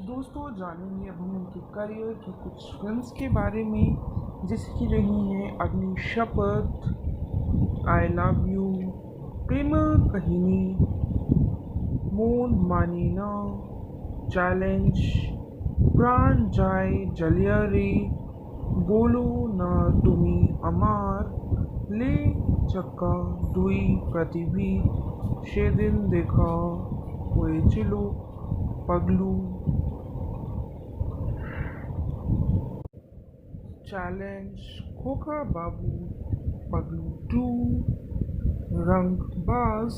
दोस्तों जानेंगे अब हम उनके करियर की कुछ फिल्म्स के बारे में जैसे कि रही हैं अग्नि शपथ, आई लव यू, प्रेम कहिनी, मोन माने ना, चैलेंज, प्राण जाय जलिया रे, बोलो ना तुमी अमार, ले चक्का दुई पृथ्वी, সেদিন দেখা হয়েছিল पगलू, चैलेंज, खोखा बाबू, पगलू टू, रंगबाज,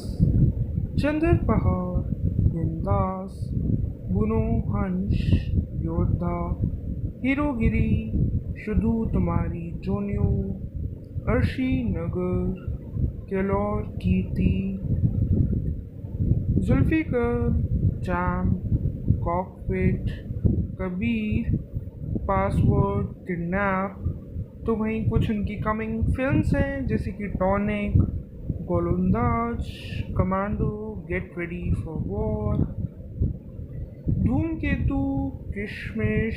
चंदर पहाड़, बिंदास, बुनो हंस, योद्धा, हीरोगिरी, शुधु तुम्हारी जोनियो, अर्शी नगर, केलौर कीर्ति, जुल्फिकर, जैम, कॉकपिट, कबीर, पासवर्ड, किडनैप। तो वहीं कुछ उनकी कमिंग फिल्म्स हैं जैसे कि टॉनिक, गोलंदाज, commando, get ready for war, धूमकेतु, किशमिश,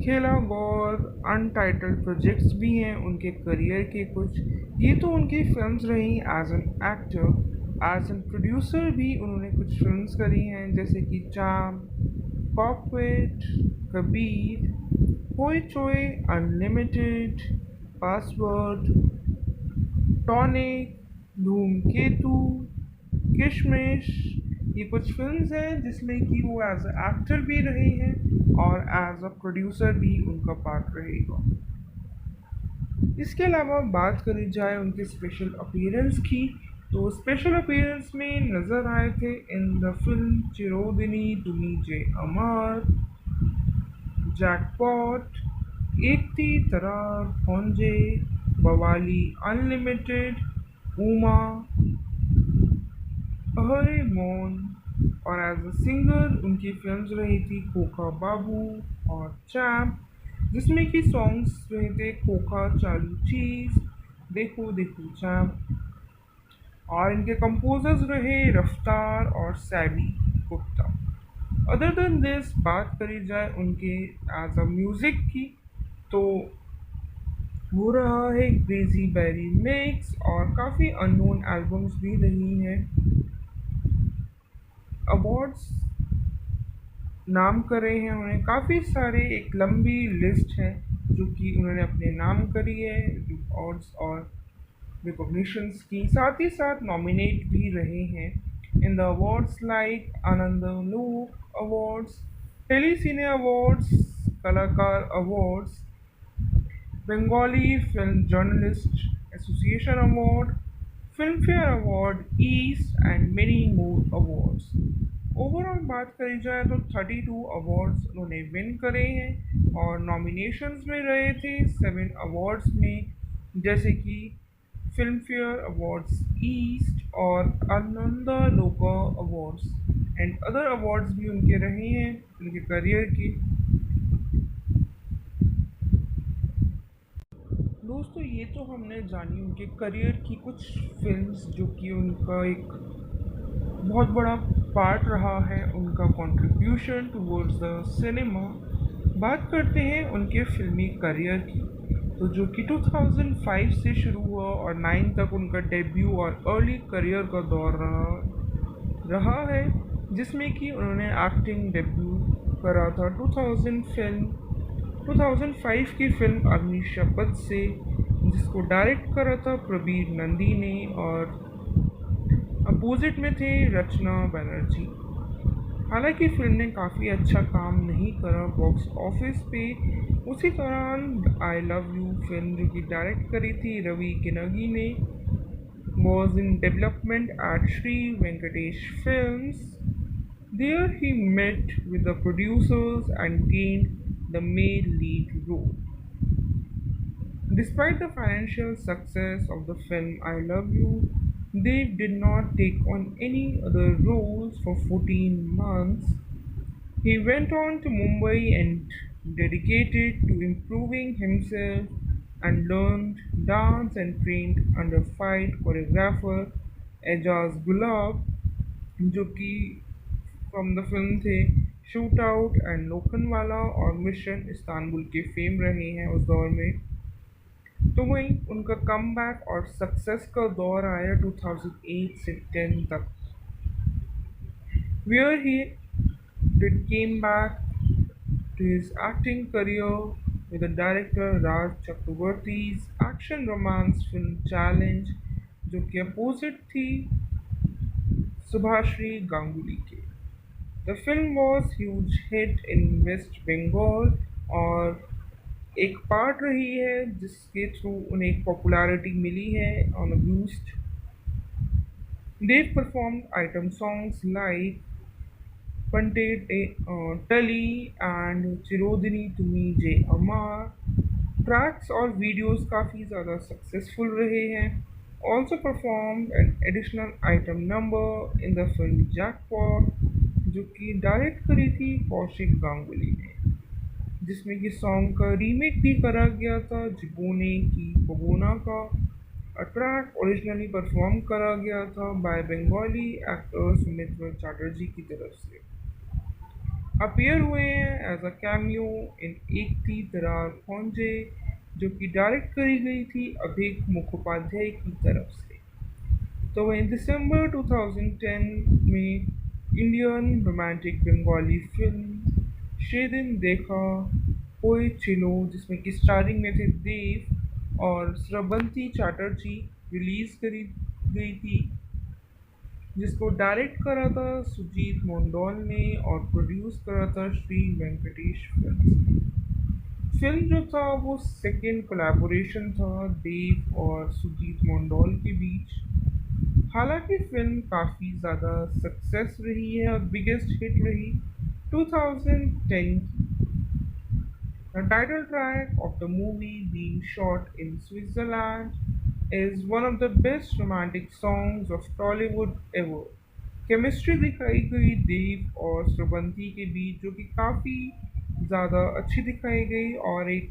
खेला गौर, अनटाइटल्ड प्रोजेक्ट्स भी हैं उनके करियर के कुछ। ये तो उनकी फिल्म्स रही as an actor. As an producer भी उन्होंने कुछ फिल्म्स करी हैं जैसे कि चाम, कॉकपिट, कबीर, होई चोई अनलिमिटेड, पासवर्ड, टॉनिक, धूमकेतु, किशमिश। ये कुछ फिल्म्स हैं जिसमें कि वो एज अ एक्टर भी रहे हैं और एज अ प्रोड्यूसर भी उनका पार्ट रहेगा। इसके अलावा बात करी जाए उनके स्पेशल अपीयरेंस की, तो स्पेशल अपीयरेंस में नज़र आए थे इन द फिल्म चिरोदिनी तुमी जे अमर, जैकपॉट, एक थी तरार खोंजे, बवाली अनलिमिटेड, उमा, अहरे मौन। और एज अ सिंगर उनकी फिल्म्स रही थी खोखा बाबू और चैम्प, जिसमें कि सॉन्ग्स रहे थे खोखा चालू चीज़, देखो देखो चैम्प। और इनके कंपोजर्स रहे रफ्तार और Sammy Gupta. Other than this बात करी जाए उनके एज अ म्यूज़िक की, तो वो रहा है क्रेजी बेरी मिक्स और काफ़ी अननोन एल्बम्स भी रही हैं। अवार्ड्स नाम करे हैं उन्हें काफ़ी सारे, एक लंबी लिस्ट है जो कि उन्होंने अपने नाम करी है अवार्ड्स और रिकॉग्निशंस की। साथ ही साथ नॉमिनेट भी रहे हैं इन द अवार्ड्स लाइक आनंद लोक अवार्ड्स, टेली सिने अवार्ड्स, कलाकार awards, Bengali film journalist association award, film fair award east and many more awards. Overall बात करी जाए तो 32 अवार्ड्स उन्होंने विन करे हैं और नॉमिनेशंस में रहे थे 7 अवार्ड्स में, जैसे कि फिल्म फेयर अवार्ड्स ईस्ट और आनंदा लोका अवार्ड्स एंड अदर अवार्ड्स भी उनके रहे हैं उनके करियर के। दोस्तों ये तो हमने जानी उनके करियर की कुछ फिल्म्स जो कि उनका एक बहुत बड़ा पार्ट रहा है, उनका कंट्रीब्यूशन टुवर्ड्स द सिनेमा। बात करते हैं उनके फिल्मी करियर की, तो जो कि 2005 से शुरू हुआ और 9 तक उनका डेब्यू और अर्ली करियर का दौर रहा है, जिसमें कि उन्होंने एक्टिंग डेब्यू करा था 2005 की फिल्म अग्नि शपथ से, जिसको डायरेक्ट करा था प्रबीर नंदी ने और अपोजिट में थे रचना बनर्जी। हालांकि फिल्म ने काफ़ी अच्छा काम नहीं करा बॉक्स ऑफिस पे। उसी दौरान आई लव यू फिल्म जो कि डायरेक्ट करी थी रवि किनगी ने was in development at Shri Venkatesh films. There he met with the producers and gained the male lead role. Despite the financial success of the film I Love You, Dave did not take on any other roles for 14 months. He went on to Mumbai and dedicated to improving himself and learned dance and trained under fight choreographer Ejaz Gulab, जो कि from the film थे shoot out and Lokhandwala और mission Istanbul के fame रहे हैं उस दौर में। तो वहीं उनका कमबैक और सक्सेस का दौर आया 2008 से 10 तक, where he did came back to his acting career with the director Raj Chakravarti's action romance film Challenge, जो कि अपोजिट थी सुभाश्री गांगुली के। The film was huge hit in West Bengal और एक पार्ट रही है जिसके थ्रू उन्हें एक पॉपुलैरिटी मिली है on a boost. They've performed item songs like Pante Tali and Chirodini Tumi Je Amar। Tracks और वीडियोस काफ़ी ज़्यादा सक्सेसफुल रहे हैं। Also performed an additional item number in the film jackpot, जो कि डायरेक्ट करी थी कौशिक गांगुली ने, जिसमें कि सॉन्ग का रीमेक भी करा गया था जिबोने की बबोना का। ट्रैक ओरिजिनली परफॉर्म करा गया था बाय बंगाली एक्टर सुमित्र चैटर्जी की तरफ से। अपीयर हुए हैं एज अ कैमियो इन एक थी दरार खोंजे, जो कि डायरेक्ट करी गई थी अभिक मुखोपाध्याय की तरफ से। तो वहीं दिसंबर 2010 में इंडियन रोमांटिक बंगाली फिल्म शेदिन देखा कोई चिलो, जिसमें कि स्टारिंग में थे देव और श्रबंती चैटर्जी, रिलीज करी गई थी, जिसको डायरेक्ट करा था सुजीत मोंडोल ने और प्रोड्यूस करा था श्री वेंकटेश फिल्म। फिल्म जो था वो सेकेंड कोलैबोरेशन था देव और सुजीत मोंडोल के बीच। हालांकि फिल्म काफ़ी ज़्यादा सक्सेस रही है और बिगेस्ट हिट रही 2010 की। The title track of the movie, being shot in Switzerland, is one of the best romantic songs of Tollywood ever। Chemistry दिखाई गई देव और श्रवंती के बीच, जो कि काफ़ी ज़्यादा अच्छी दिखाई गई और एक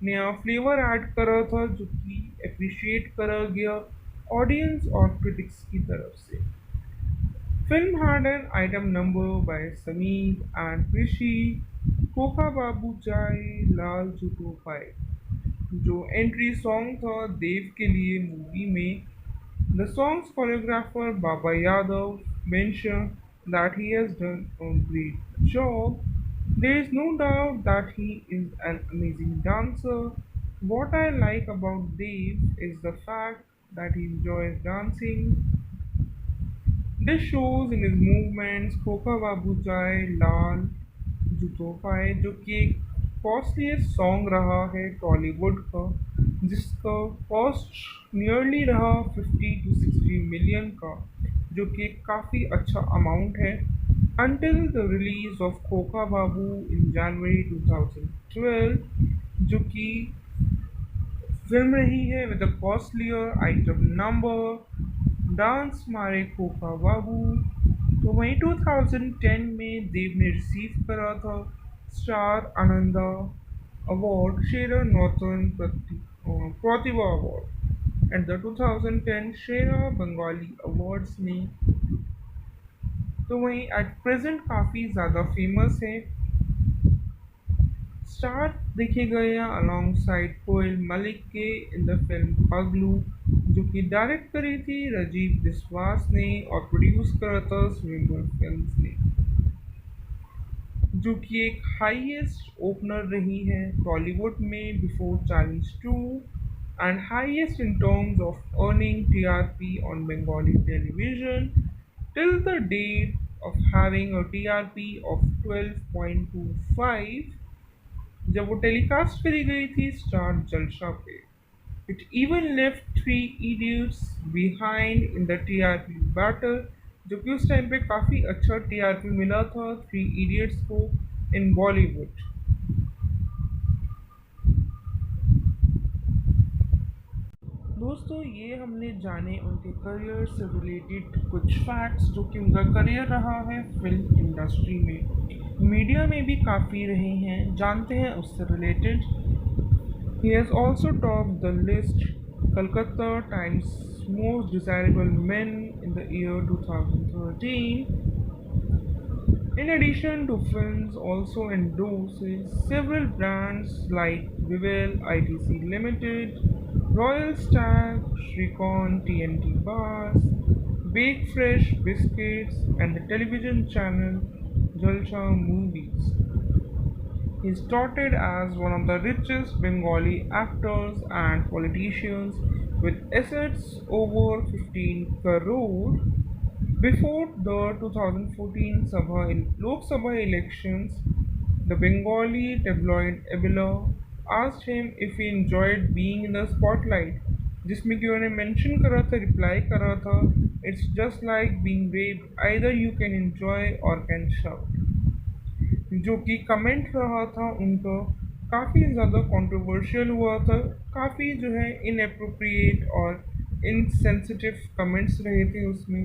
नया फ्लेवर ऐड करा था, जो कि अप्रिशिएट करा गया ऑडियंस और क्रिटिक्स की तरफ से। Film had an item number by Sameer and Rishi, Koka Babu Chai, Lal Juto Pai, जो एंट्री सॉन्ग था देव के लिए मूवी में। The song's choreographer Baba Yadav mentioned that he has done a great job. There is no doubt that he is an amazing dancer. What I like about Dev is the fact that he enjoys dancing। This shows in his movements। खोखा बाबू जाए लाल जूतों पाए, जो कि एक costliest song रहा है टॉलीवुड का, जिसका कॉस्ट नियरली रहा 50 to 60 मिलियन का, जो कि काफ़ी अच्छा अमाउंट है। Until the release of खोखा बाबू in January 2012, जो कि फिल्म रही है with a costlier item number dance मारे खोखा बाबू। तो वहीं 2010 में देव ने रिसीव करा था star Ananda award Shera northern Pratibha award at the 2010 Shera Bengali awards में। तो वहीं एट प्रेजेंट काफ़ी ज़्यादा फेमस है। स्टार देखे गए हैं अलॉन्गसाइड कोयल मलिक के इन द फिल्म पगलू, जो कि डायरेक्ट करी थी राजीव बिस्वास ने और प्रोड्यूस करा था स्विंगर फिल्म्स ने, जो कि एक हाईएस्ट ओपनर रही है टॉलीवुड में before Challenge 2 and highest in terms of earning TRP on Bengali television till the date of having a TRP of 12.25 जब वो टेलीकास्ट करी गई थी स्टार जलसा पे। It even left three idiots behind in the TRP battle, जो कि उस टाइम पे काफ़ी अच्छा टीआरपी मिला था थ्री इडियट्स को इन बॉलीवुड। दोस्तों, ये हमने जाने उनके करियर से रिलेटेड कुछ फैक्ट्स, जो कि उनका करियर रहा है फिल्म इंडस्ट्री में, मीडिया में भी काफ़ी रहे हैं, जानते हैं उससे related. He has also top the list Calcutta times most desirable main in the year 2013। In addition to films, also endorses several brands like Vivel ITC Limited, Royal Stag, Shrikon TNT Bars, Bake Fresh Biscuits, and the television channel Jalcha Movies. He is touted as one of the richest Bengali actors and politicians with assets over 15 crore. Before the 2014 Lok Sabha elections, the Bengali tabloid Abila asked him if he enjoyed being in the spotlight, जिसमें कि उन्होंने mention करा था, reply करा था, it's just like being raped, either you can enjoy or can shout. जो कि comment रहा था उनका काफ़ी ज़्यादा कंट्रोवर्शियल हुआ था, काफ़ी जो है इनएप्रोप्रिएट और इनसेंसिटिव कमेंट्स रहे थे उसमें,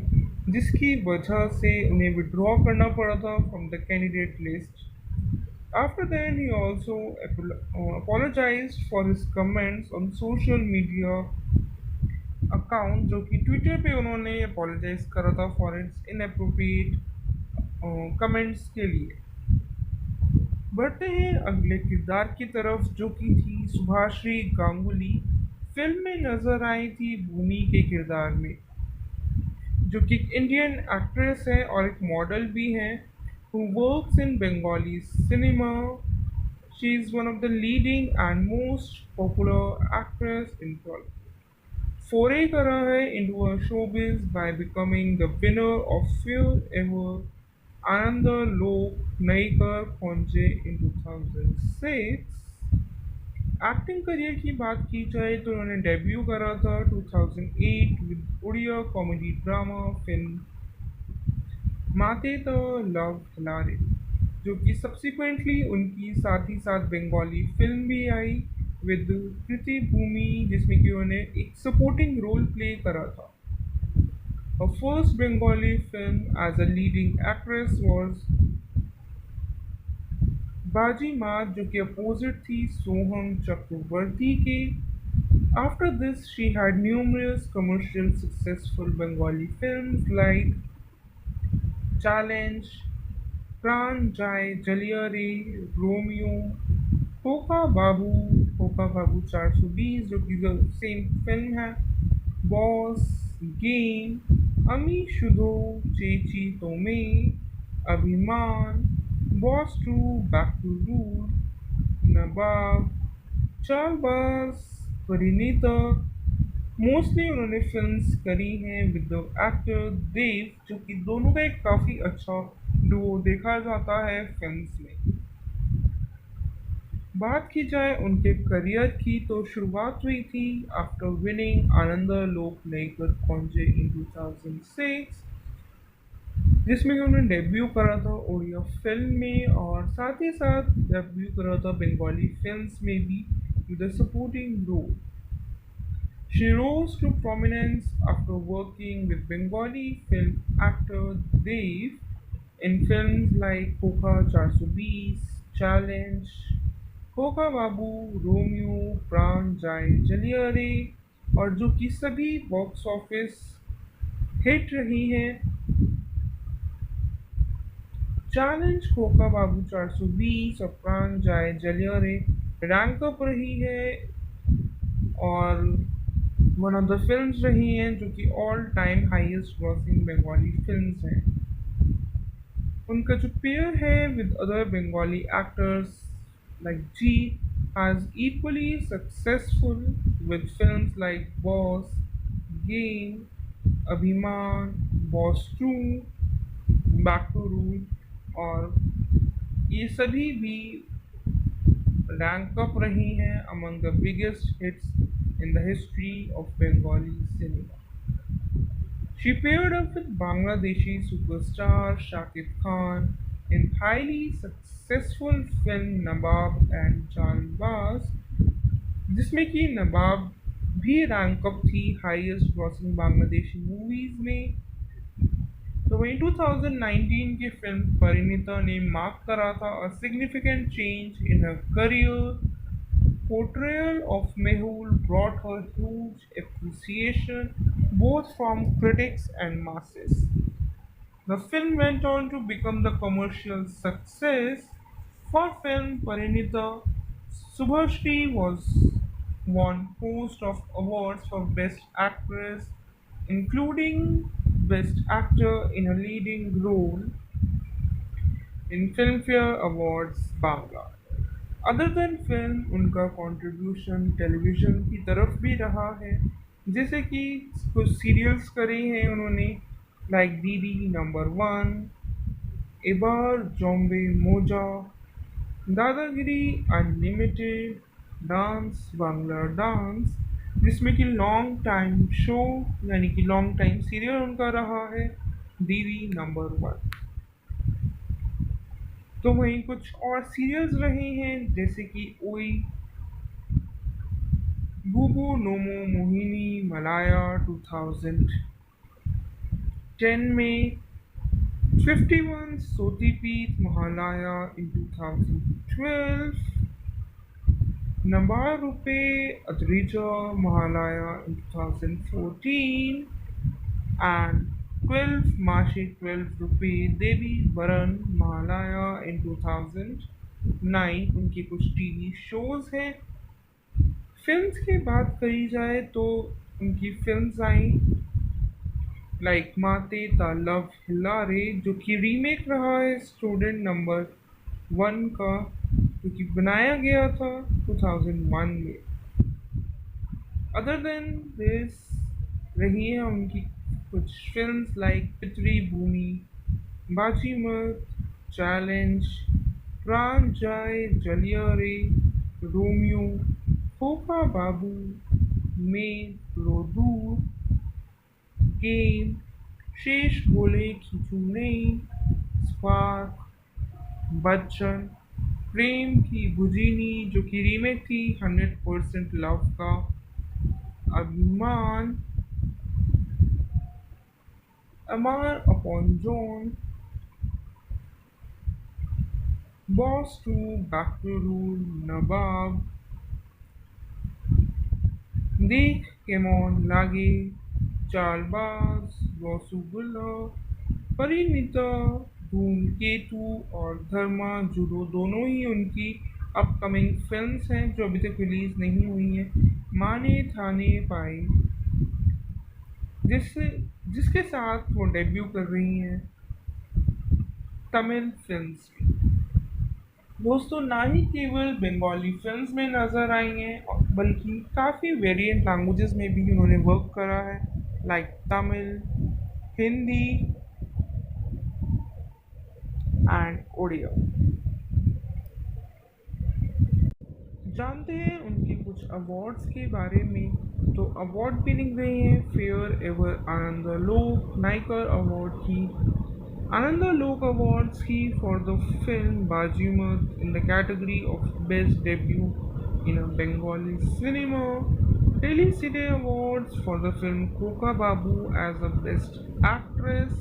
जिसकी वजह से उन्हें विड्रॉ करना पड़ा था from the candidate list. After then, he also apologized for his comments on social media account, जो कि ट्विटर पे उन्होंने apologize करा था for its inappropriate कमेंट्स के लिए. बढ़ते हैं अगले किरदार की तरफ, जो कि थी सुभाश्री गांगुली. फिल्म में नजर आई थी भूमि के किरदार में, जो कि एक इंडियन एक्ट्रेस है और एक मॉडल भी है, who works in Bengali cinema. She is one of the leading and most popular actress in Bollywood. Foray करा है into a showbiz by becoming the winner of Fear Ever Ananda Lok Naikar Khonje in 2006. Acting career की बात की जाए तो उन्होंने debut करा था 2008 with Odia comedy drama film Mate Ta love Helare, जो कि सब्सिक्वेंटली उनकी साथ ही साथ बंगाली फिल्म भी आई विद कृति भूमि, जिसमें कि उन्होंने एक सपोर्टिंग रोल प्ले करा था. Her first Bengali film as a leading actress was बाजी मात, जो कि अपोजिट थी सोहम चक्रवर्ती के. After this, she had numerous commercial successful Bengali films like Challenge, Pran Jai, Jaliari, Romeo, खोखा बाबू 420, जो कि सेम फिल्म है, boss, game, Ami Shudhu, Cheyechi Tomay, Abhimaan, boss two, back to rule, Nawab, Chaalbaaz, Parineeta. Mostly उन्होंने फिल्म्स करी हैं विद द एक्टर देव, जो कि दोनों का एक काफ़ी अच्छा डुओ देखा जाता है फिल्म्स में. बात की जाए उनके करियर की तो शुरुआत हुई थी आफ्टर विनिंग आनंद लोक नईकर कौंजे इन 2006, जिसमें कि उन्होंने डेब्यू करा था उड़िया फिल्म में और साथ ही साथ डेब्यू करा था बंगाली फिल्म्स में भी with a supporting role. She rose to prominence after working with Bengali film actor Dev in films like Kokha 420, Challenge, खोखा बाबू, रोमियो, प्राण जाए जलिया रे, और जो कि सभी बॉक्स ऑफिस हिट रही हैं. चैलेंज, खोखा बाबू 420 और प्राण जाए जलिया रे रैंक अप रही है और वन ऑफ द फिल्म्स रही हैं जो कि all time highest grossing Bengali films हैं. उनका जो पेयर है with other Bengali actors like G has equally successful with films like Boss, Game, Abhiman, Boss 2, Back to Rule, और ये सभी भी रैंक अप रही हैं among the biggest hits in the history of Bengali cinema. She paired up with Bangladeshi superstar Shakib Khan in highly successful film Nabab and Jalbaz, जिसमें कि नवाब भी rank up थी हाईएस्ट ग्रॉसिंग बांग्लादेशी मूवीज में. तो वहीं 2019 की फिल्म परिणीता ने mark करा था a significant change in her career. Portrayal of Mehul brought her huge appreciation both from critics and masses. The film went on to become the commercial success. For film, Parinita Subhashri was won host of awards for Best Actress, including Best Actor in a Leading Role in Filmfare Awards Bangla. Other than film उनका contribution television की तरफ भी रहा है, जैसे कि कुछ serials करे हैं उन्होंने, लाइक डीडी नंबर वन, एबार जॉम्बे मोजा, दादागिरी अनलिमिटेड, डांस बांग्ला डांस, जिसमें कि लॉन्ग टाइम शो यानी कि लॉन्ग टाइम सीरियल उनका रहा है डीडी नंबर वन। तो वहीं कुछ और सीरियल्स रहे हैं जैसे कि ओई, बुबू नोमो मोहिनी मलाया 2010 में, 51 सोतीपीत महालया इन 2012, number RuPay Adrija Mahalaya in 2014, and 12 Mashi 12 rupee Devi Varan Mahalaya in 2009 उनकी कुछ टीवी शोज हैं। फिल्म्स की बात करी जाए तो उनकी फिल्म्स आई लाइक माते द लव हिल्लारे, जो कि रीमेक रहा है स्टूडेंट नंबर वन का, जो कि बनाया गया था 2001 में। अदर देन दिस रही है उनकी कुछ फिल्म्स लाइक पितरी भूमि, बाजीमत, चैलेंज, प्राण जाए जलिया रे, रोमियो, खोखा बाबू, में रोदूर, गेम, शेष बोले खींचू नहीं, स्पार्क, बच्चन, प्रेम की बुझीनी जो कि रीमेक थी 100% लव का, Abhimaan, Amar Apon Jon, boss two, back to rule, Nawab, Dekh Kemon लागे, चालबाज, रसगुल्ला, परिणीता, धूमकेतु और धर्मा जुडो दोनों ही उनकी अपकमिंग फिल्म्स हैं जो अभी तक रिलीज नहीं हुई हैं। माने थाने पाए, जिससे जिसके साथ वो डेब्यू कर रही हैं तमिल फिल्म्स में। दोस्तों, ना ही केवल बंगाली फिल्म्स में नज़र आई हैं बल्कि काफ़ी वेरिएंट लैंग्वेजेस में भी उन्होंने वर्क करा है, लाइक तमिल, हिंदी एंड उड़िया। जानते हैं उनके कुछ अवार्ड्स के बारे में। तो अवार्ड विनिंग रहे हैं फेयर एवर आनंद लोक नायकर अवार्ड की, आनंद लोक अवार्ड्स की for the film Bajimaat in the category of best debut in a Bengali cinema, Delhi City Awards for the film Koka Babu as a Best Actress,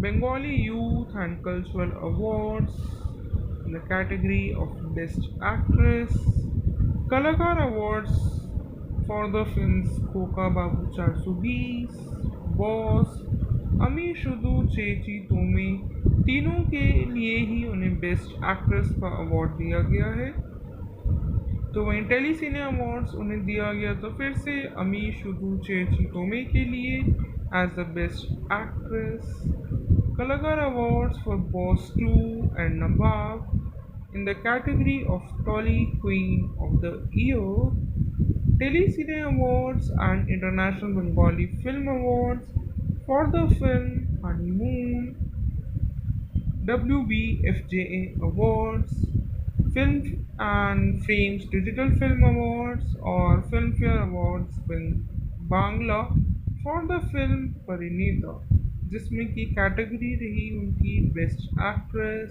Bengali Youth and Cultural Awards in the category of Best Actress, Kalakar Awards for the films Koka Babu 420, Boss, अमी शुदू चेची तोमी, तीनों के लिए ही उन्हें best actress का award दिया गया है। तो वहीं टेली सिने अवार्ड्स उन्हें दिया गया तो फिर से अमी शुदू चेची तोमे के लिए as the best actress, Kalakar awards for boss 2 and Nawab in the category of Tolly queen of the year, tele cine awards and international Bengali film awards for the film Honeymoon, WBFJA Awards, Film and Frames Digital Film Awards और Filmfare Awards Bangla for the film Parineeta, जिसमें की category रही उनकी best actress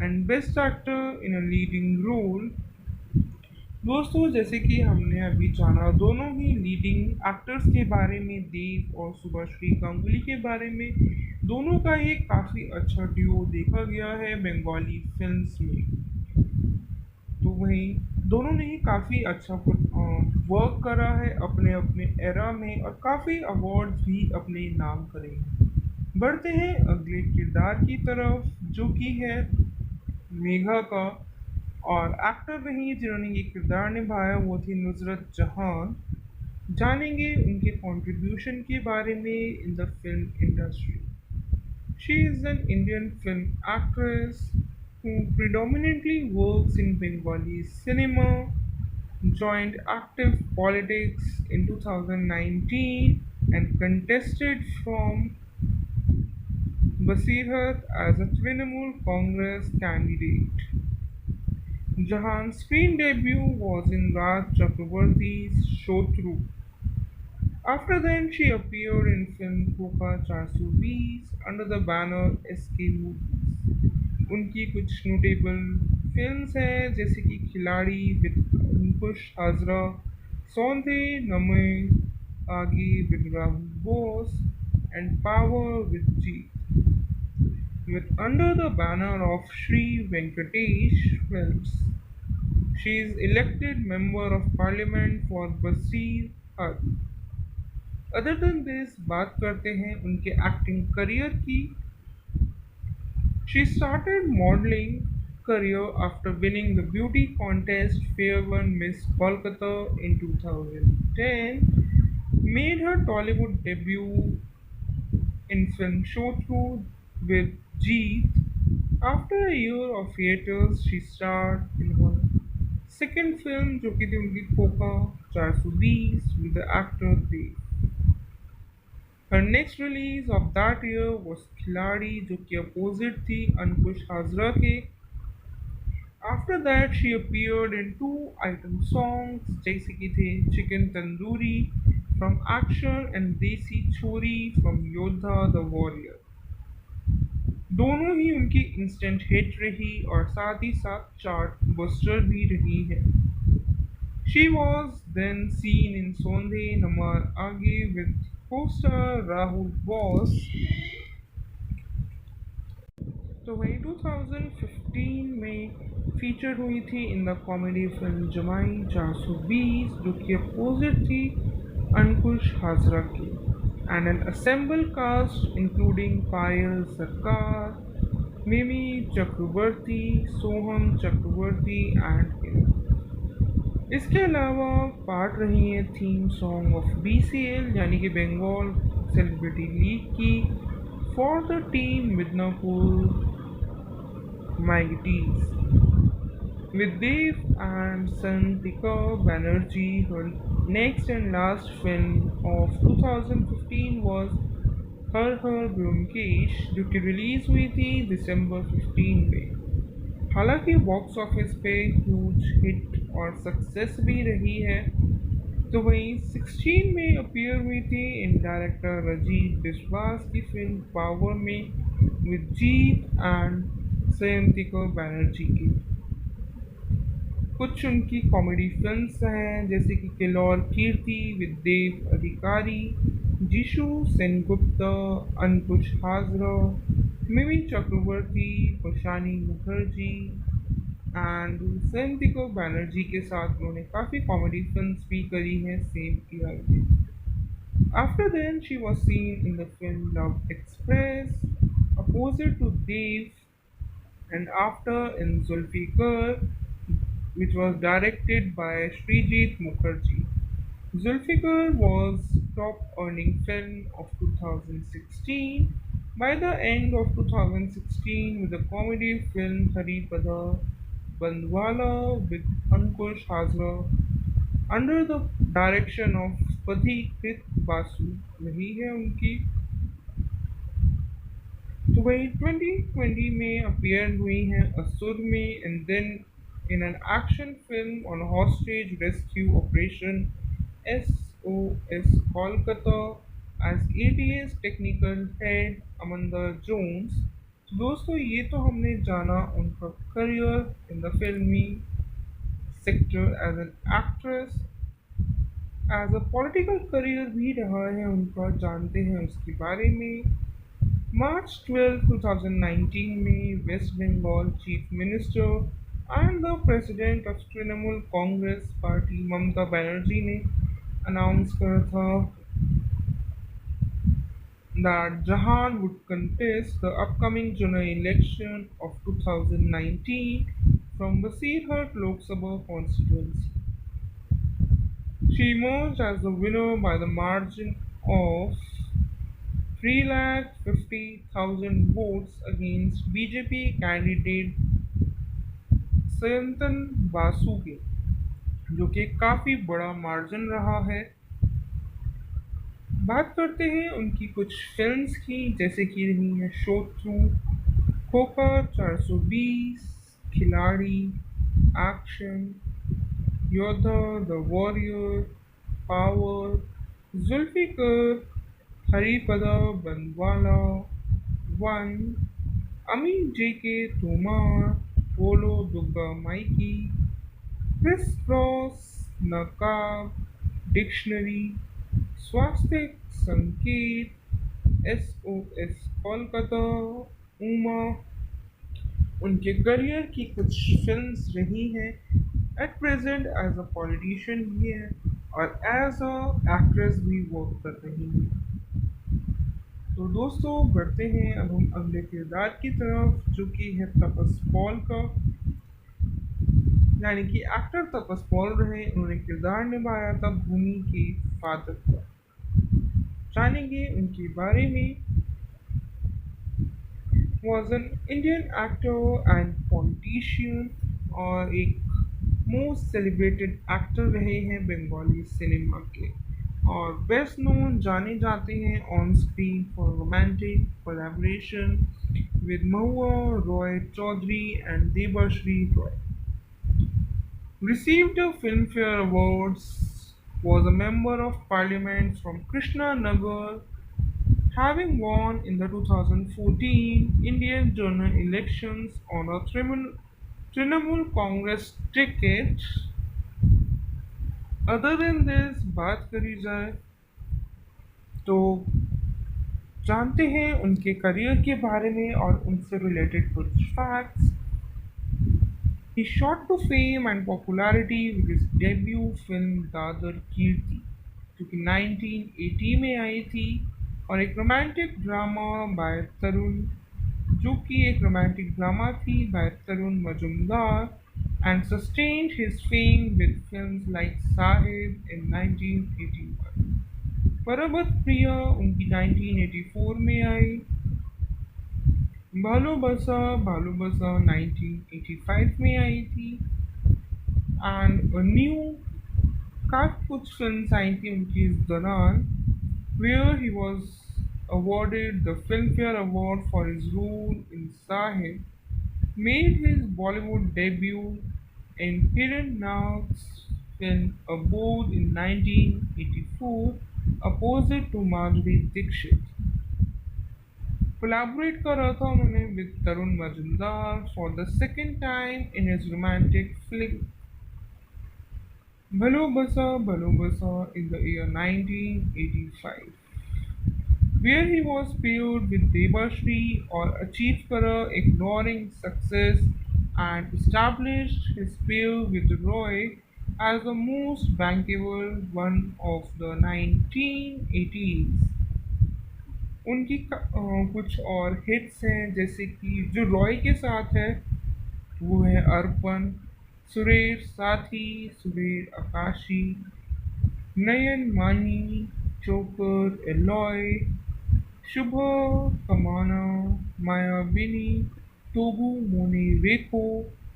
and best actor in a leading role. दोस्तों, जैसे कि हमने अभी जाना दोनों ही लीडिंग एक्टर्स के बारे में, देव और सुभाश्री गांगुली के बारे में, दोनों का एक काफ़ी अच्छा ड्यूओ देखा गया है बंगाली फिल्म्स में। तो वहीं दोनों ने ही काफ़ी अच्छा वर्क करा है अपने अपने एरा में और काफ़ी अवार्ड्स भी अपने नाम करे हैं। बढ़ते हैं अगले किरदार की तरफ, जो कि है मेघा का। और एक्टर रही जिन्होंने ये किरदार निभाया वो थी नुसरत जहान। जानेंगे उनके कंट्रीब्यूशन के बारे में in the film industry. She is an Indian film actress who predominantly works in Bengali cinema, joined active politics in 2019 and contested from Basirhat as a Trinamool Congress candidate. Jahan's screen debut was in Raj Chakraborty's Shotru. After then, she appeared in film Koka 420 under the banner SK Movies. उनकी कुछ notable films हैं जैसे कि खिलाड़ी with अंकुश हाजरा, सौंधे नमय, आगे with Rahul Bose and power with जी, with under the banner of Sri Venkatesh Films. She is elected member of parliament for Basir Hud. Other than this बात करते हैं उनके एक्टिंग करियर की। She started modeling career after winning the beauty contest Fair One Miss Kolkata in 2010, made her Tollywood debut in film Shotru with Jeet. After a year of hiatus, she starred in her second film जो कि थी उनकी खोखा 420 with the actor Dev. Her next release of that year was खिलाड़ी जो कि opposite थी अंकुश हाजरा के। After that, she appeared in two item songs जैसे कि थे chicken tandoori from Action and देसी छोरी from योद्धा the Warrior। दोनों ही उनकी इंस्टेंट हिट रही और साथ ही साथ चार्ट बस्टर भी रही है। She was then seen in Sondhe Namar Aage with co-star Rahul Bose। तो वही 2015 में फीचर हुई थी इन द कॉमेडी फिल्म जमाई 420 जो कि अपोजिट थी अंकुश हाजरा की। And an ensemble cast including Payal Sarkar, Mimi Chakraborty, Soham Chakraborty and इसके अलावा पार्ट रही है थीम सॉन्ग ऑफ BCL यानी कि बंगाल सेलिब्रिटी लीग की for the team Midnapore Maggots, with Dev and Santika Banerjee. Her next and last film of 2015 was Har Byomkesh जो कि release हुई थी दिसंबर 15 में। हालांकि बॉक्स ऑफिस पे ह्यूज हिट और सक्सेस भी रही है। तो वहीं 16 में अपीयर हुई थी इन डायरेक्टर राजीव बिस्वास की फिल्म पावर में विद जीत एंड जयंतिका बनर्जी की। कुछ उनकी कॉमेडी फिल्म्स हैं जैसे कि किल्लौर कीर्ति विद देव अधिकारी, जिशु सेनगुप्ता, अंकुश हाजरा, मिमी चक्रवर्ती, खुशानी मुखर्जी एंड जयंतिका बनर्जी के साथ उन्होंने काफ़ी कॉमेडी फिल्म्स भी करी हैं सेम ईयर में। After then, she was seen in the film Love Express, opposite to Dev, and after in Zulfikar, which was directed by Srijit Mukherjee. Zulfikar was top earning film of 2016. By the end of 2016, with the comedy film Haripada Bandwala with Ankush Hazra under the direction of Padhikrit Basu, वही है उनकी। तो वही 2020 में appear हुई हैं असुर में and then in an action film on hostage rescue operation SOS Kolkata as ATS technical head Amanda Jones. तो दोस्तों ये तो हमने जाना उनका करियर इन द फिल्मी sector as an actress. As a political career भी रहा है उनका, जानते हैं उसके बारे में। March 12, 2019 में West Bengal chief minister and the president of Trinamool Congress party Mamata Banerjee ने अनाउंस करा था that Jahan would contest the upcoming general election of 2019 from Basirhat Lok Sabha constituency. She emerged as the winner by the margin of 3,50,000 votes against BJP candidate Sayantan Basu के, जो कि काफ़ी बड़ा margin रहा है। बात करते हैं उनकी कुछ फिल्म्स की, जैसे कि रही है शोत्रु, खोखा 420, Khiladi, action, Yoddha, the warrior, power, Zulfiqar, Haripada Bandwala, one, अमीन जेके तोमार, Bolo Dugga Maiki, criss cross, Naqaab, dictionary, Swasthya Sanket, SOS Kolkata, Uma. उनके करियर की कुछ फिल्म्स रही हैं। At present as a politician भी है और एज अ एक्ट्रेस भी वर्क कर रही हैं। तो दोस्तों बढ़ते हैं अब हम अगले किरदार की तरफ, जो कि है तपस पॉल का, यानी कि एक्टर तपस पॉल रहे। उन्होंने किरदार निभाया था भूमि के फादर का। जानेंगे उनके बारे में। was an Indian actor and politician और एक मोस्ट सेलिब्रेटेड एक्टर रहे हैं बंगाली सिनेमा के, और बेस्ट नोन जाने जाते हैं on screen for romantic collaboration with Mahua Roy Chowdhury and Debashree Roy. Received a Filmfare Awards, was a member of parliament from Krishna Nagar, having won in the 2014 Indian general elections on a Trinamool Congress ticket. Other than this, बात करी जाए तो जानते हैं उनके career के बारे में और उनसे रिलेटेड कुछ facts. He shot to fame and popularity with his debut film Dadar Kirti, जो कि 1980 में आई थी, और एक रोमांटिक ड्रामा बाय तरुण, जो कि एक रोमांटिक ड्रामा थी by Tarun Majumdar, and sustained his fame with films like Sahib in 1981. Parabat Priya उनकी 1984 में आई, भालू बसा 1985 में आई थी, एंड न्यू काफ़ी कुछ फिल्म्स आई थी उनकी इस दौरान, where he was awarded the Filmfare Award for his role in Sahib, made his Bollywood debut in Hiran Nag's film Abode in 1984, opposite to Madhuri Dixit. Collaborate कर रहा था उन्होंने with Tarun Majumdar for the second time in his romantic film Bhalo Basa in the year 1985, where he was paired with Debashri or achieved Kara, ignoring success, and established his pair with Roy as the most bankable one of the 1980s. उनकी कुछ और hits हैं, जैसे कि जो रॉय के साथ है वो है अर्पण, सुरेश साथी, सुरेश आकाशी, नयन मानी, चोकर एलॉय, शुभ कमाना, मायाबिनी, तोबू Moni रेखो,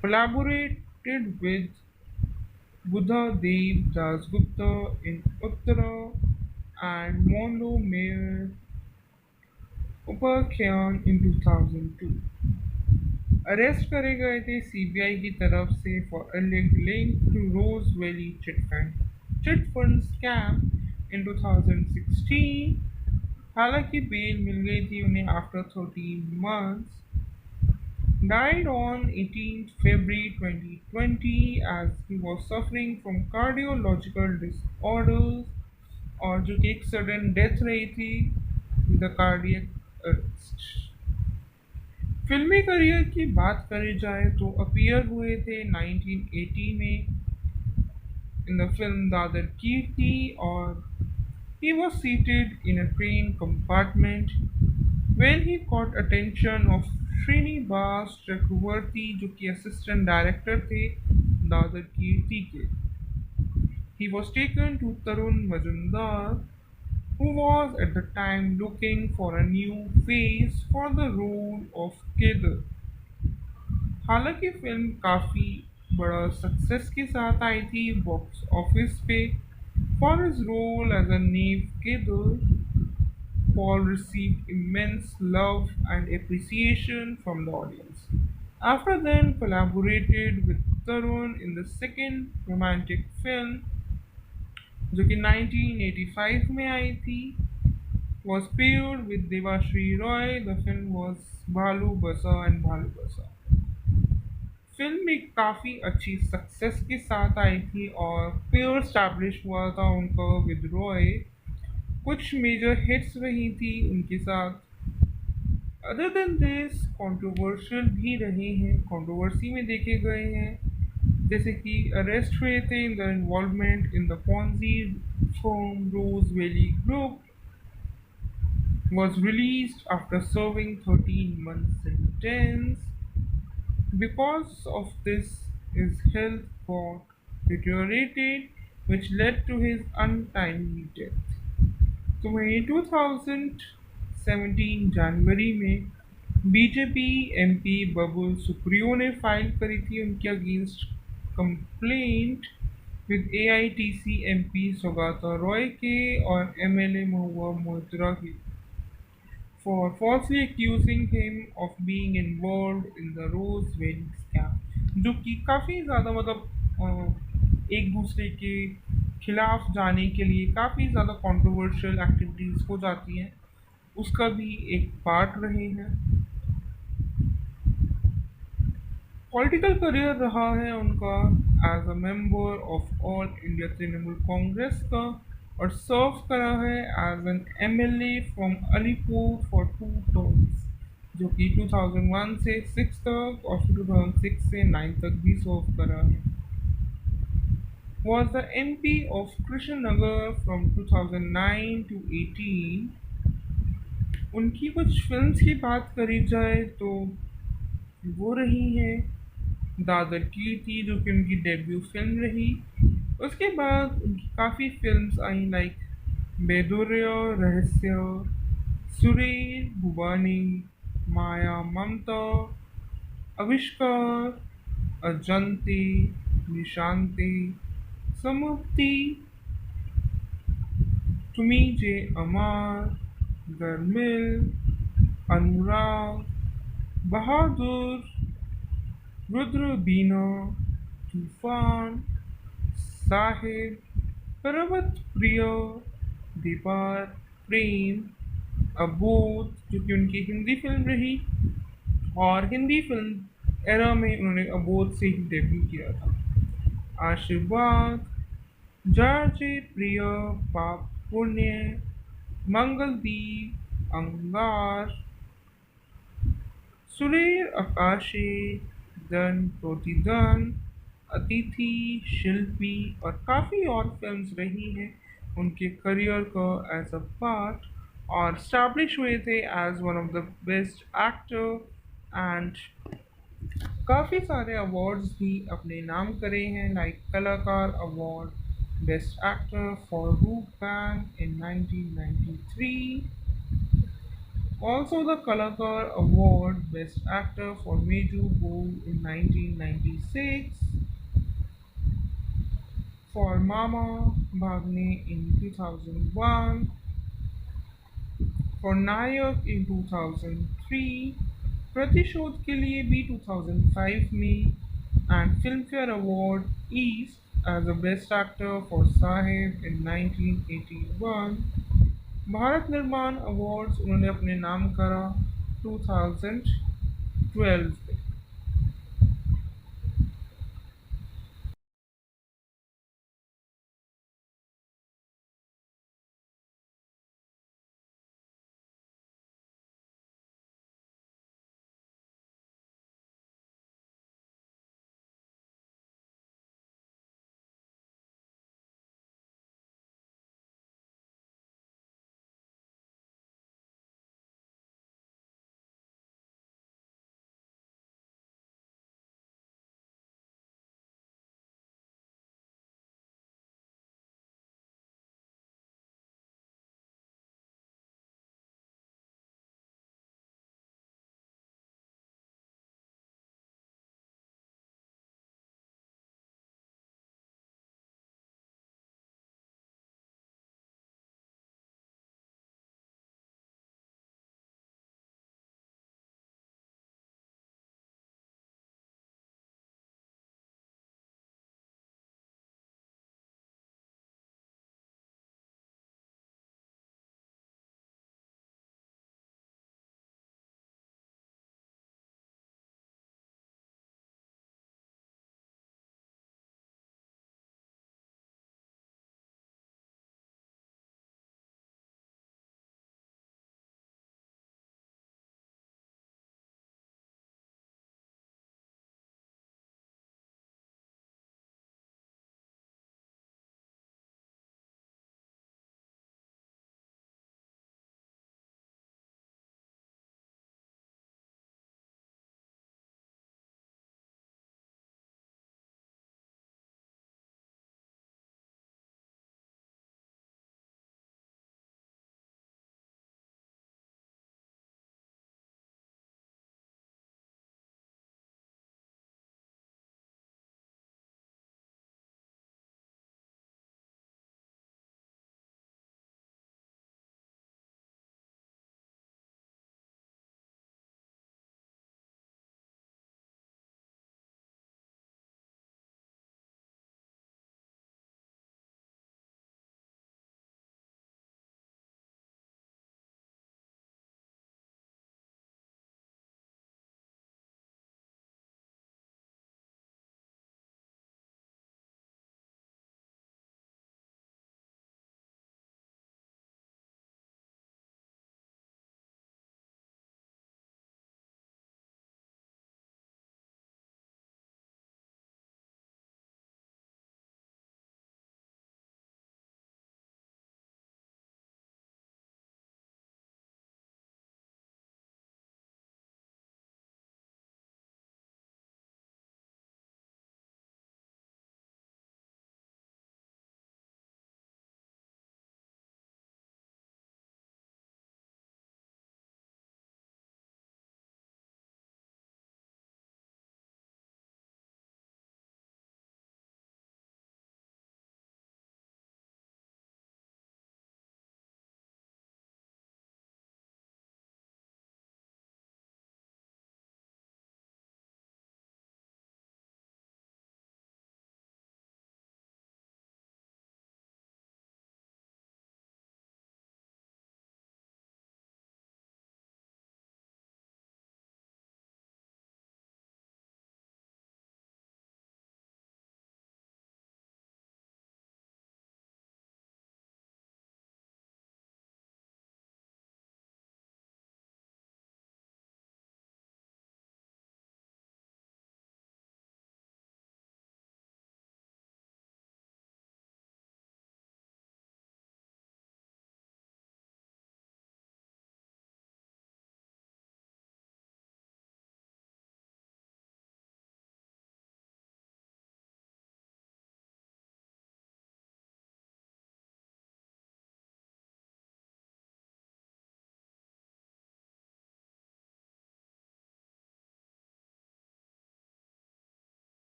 collaborated with Buddha Dev Dasgupta in Uttara and Mondo Mayor Upakhyan in 2002. Arrest करे गए थे सीबीआई की तरफ से for a link to Rose Valley chit fund scam in 2016। हालांकि बेल मिल गई थी उन्हें after 13 months। Died on 18th February 2020 as he was suffering from cardiological disorders, और जो कि एक सडन डेथ रही थी विद कार्डियक अरेस्ट। फिल्मी करियर की बात करी जाए तो अपीयर हुए थे 1980 में इन द फिल्म दादर कीर्ति, और He was seated in a train compartment when he caught attention of Srinivas Chakravarti जो कि असिस्टेंट डायरेक्टर थे दादर कीर्ति के. He was taken to Tarun Majumdar, who was at the time looking for a new face for the role of Kedar. हालांकि film काफ़ी बड़ा success के साथ आई थी बॉक्स ऑफिस पे. For his role as a naive Kedar, Paul received immense love and appreciation from the audience. After then collaborated with Tarun in the second romantic film जो कि 1985 में आई थी, was paired with Devashri Roy. The film was Bhalu Basa and Bhalu Basa. Film एक काफ़ी अच्छी success के साथ आई थी और पेयर स्टैब्लिश हुआ था उनका विद रॉय. कुछ मेजर हिट्स रही थी उनके साथ. अदर देन दिस कंट्रोवर्शियल भी रहे हैं, कंट्रोवर्सी में देखे गए हैं, जैसे कि अरेस्ट हुए थे in the involvement in the Ponzi firm Rose Valley group. Was released after serving 13 months sentence. Because of this, his health got deteriorated, which led to his untimely death. तो वहीं 2017 जनवरी में बीजेपी एमपी बबुल सुप्रियो ने फाइल करी थी उनके against complaint with AITC MP Saugata Roy के और MLA Mahua Moitra की for falsely accusing him of being involved in the Rose Valley scam, जो कि काफ़ी ज़्यादा एक दूसरे के खिलाफ जाने के लिए काफ़ी ज़्यादा कंट्रोवर्शियल एक्टिविटीज़ हो जाती हैं, उसका भी एक पार्ट रहे हैं. पॉलिटिकल करियर रहा है उनका as a member of All India Trinamool Congress का और सर्व करा है as an MLA from Alipore for 2 terms जो कि 2001 से 6 तक और फिर 2006 से 9 तक भी सर्व करा है. Was the MP of Krishnanagar from 2009 to 18. उनकी कुछ फिल्म्स की बात करी जाए तो वो रही हैं दादर कीर्ति जो कि उनकी डेब्यू फिल्म रही. उसके बाद उनकी काफ़ी फिल्म्स आई लाइक बेदुर्य रहस्य, सुरेश भुवानी, माया ममता, आविष्कार, अजंती, निशांती, समुक्ति, तुमी जे अमार, गर्मिल, अनुराग, बहादुर, रुद्र बीना, तूफान, साहिब, पर्वत प्रिय, दीपार, प्रेम, अबोध जो कि उनकी हिंदी फिल्म रही और हिंदी फिल्म एरा में उन्होंने अबोध से ही डेब्यू किया था. आशीर्वाद, जार्जे प्रिय, पाप पुण्य, मंगलदीप, अंगार, सुरेर आकाशे, दन प्रतिदन, अतिथि, शिल्पी और काफ़ी और फिल्म्स रही हैं उनके करियर का एज अ पार्ट और स्टैब्लिश हुए थे as one of the best actor and काफ़ी सारे अवार्ड्स भी अपने नाम करे हैं लाइक कलाकार अवार्ड बेस्ट एक्टर फॉर रूप band in 1993. Also the Kalakar Award Best Actor for Meju Bol in 1996, for Mama Bhagne in 2001, for Nayak in 2003, प्रतिशोध के लिए भी 2005 में and Filmfare Award East as a Best Actor for Sahib in 1981. Bharat निर्माण awards उन्होंने अपने नाम करा 2012 में.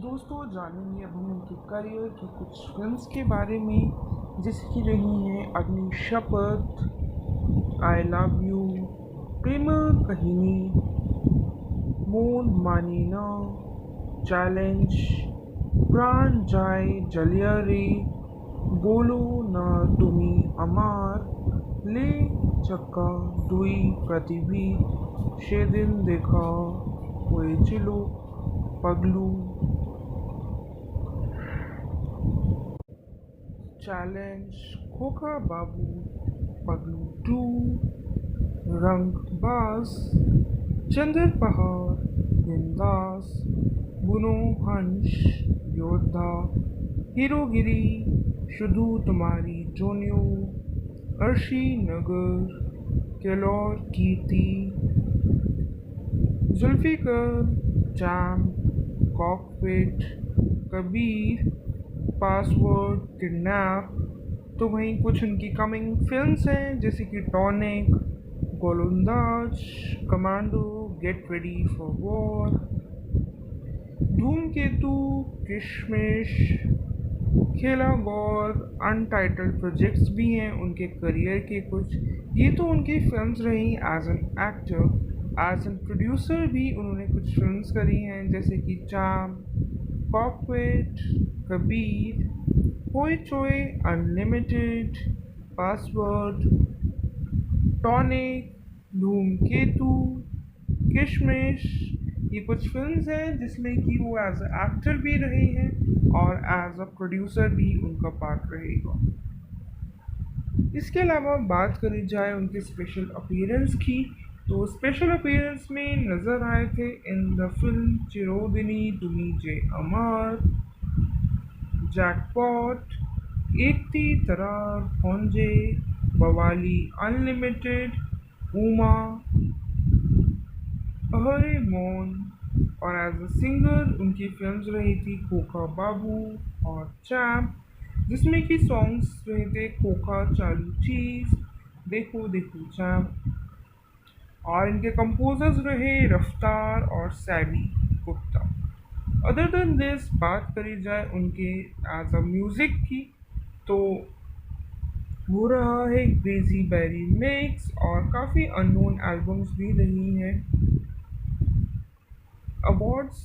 दोस्तों जानेंगे अब हम उनके करियर की कुछ फिल्म्स के बारे में जैसे कि रही हैं अग्नि शपथ, आई लव यू, प्रेम कहिनी, मोन मानी ना, चैलेंज, प्राण जाय जलिया रे, बोलो ना तुमी अमार, ले चक्का दुई पृथ्वी, সেদিন দেখা হয়েছিল पगलू, चैलेंज, खोखा बाबू, पगलू टू, रंगबाज, चंदर पहाड़, बिंदास, बुनो हंस, योद्धा, हीरोगिरी, शुधु तुम्हारी जोनियो, अर्शी नगर, केलौर कीर्ति, जुल्फिकर, जैम, कॉकपिट, कबीर, पासवर्ड, किडनैप। तो वहीं कुछ उनकी कमिंग फिल्म्स हैं जैसे कि टॉनिक, गोलंदाज, commando, get ready for war, धूमकेतु, किशमिश, खेला गौर, अनटाइटल्ड प्रोजेक्ट्स भी हैं उनके करियर के कुछ। ये तो उनकी फिल्म्स रही as an actor. As an producer भी उन्होंने कुछ फिल्म्स करी हैं जैसे कि चाम, कॉकपिट, कबीर, होई चोई अनलिमिटेड, पासवर्ड, टॉनिक, धूमकेतु, किशमिश। ये कुछ फिल्म्स हैं जिसमें कि वो एज अ एक्टर भी रहे हैं और एज अ प्रोड्यूसर भी उनका पार्ट रहेगा। इसके अलावा बात करी जाए उनके स्पेशल अपीयरेंस की, तो स्पेशल अपीयरेंस में नज़र आए थे इन द फिल्म चिरोदिनी तुमी जे अमर, जैकपॉट, एक थी तरार खोंजे, बवाली अनलिमिटेड, उमा, अहरे मौन। और एज अ सिंगर उनकी फिल्म्स रही थी खोखा बाबू और चैम्प, जिसमें कि सॉन्ग्स रहे थे खोखा चालू चीज, देखो देखो चैम्प। और इनके कंपोजर्स रहे रफ्तार और savvy Gupta. Other than this बात करी जाए उनके एज अ म्यूज़िक की, तो वो रहा है क्रेजी बेरी मिक्स और काफ़ी अननोन एल्बम्स भी रही हैं। अवार्ड्स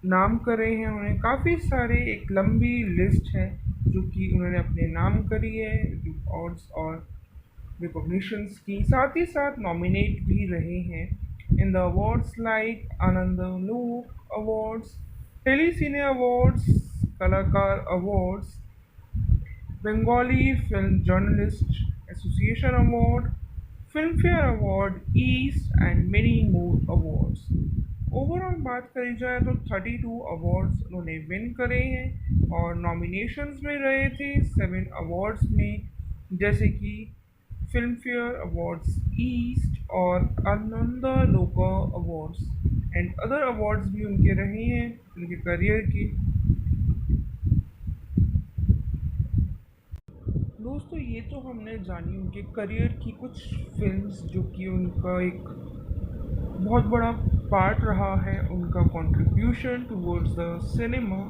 नाम करे हैं उन्हें काफ़ी सारे, एक लंबी लिस्ट है जो कि उन्होंने अपने नाम करी है अवार्ड्स और रिकॉग्निशंस की। साथ ही साथ नॉमिनेट भी रहे हैं इन द अवार्ड्स लाइक आनंद लोक अवार्ड्स, टेली सिने अवार्ड्स, कलाकार awards, Bengali film journalist association award, film fair award east and many more awards. Overall बात करी जाए तो 32 अवार्ड्स उन्होंने विन करे हैं और नॉमिनेशंस में रहे थे 7 अवार्ड्स में, जैसे कि फिल्म फेयर अवार्ड्स ईस्ट और आनंदा लोका अवार्ड्स एंड अदर अवार्ड्स भी उनके रहे हैं उनके करियर के। दोस्तों ये तो हमने जानी उनके करियर की कुछ फिल्म्स जो कि उनका एक बहुत बड़ा पार्ट रहा है, उनका कंट्रीब्यूशन टुवर्ड्स द सिनेमा।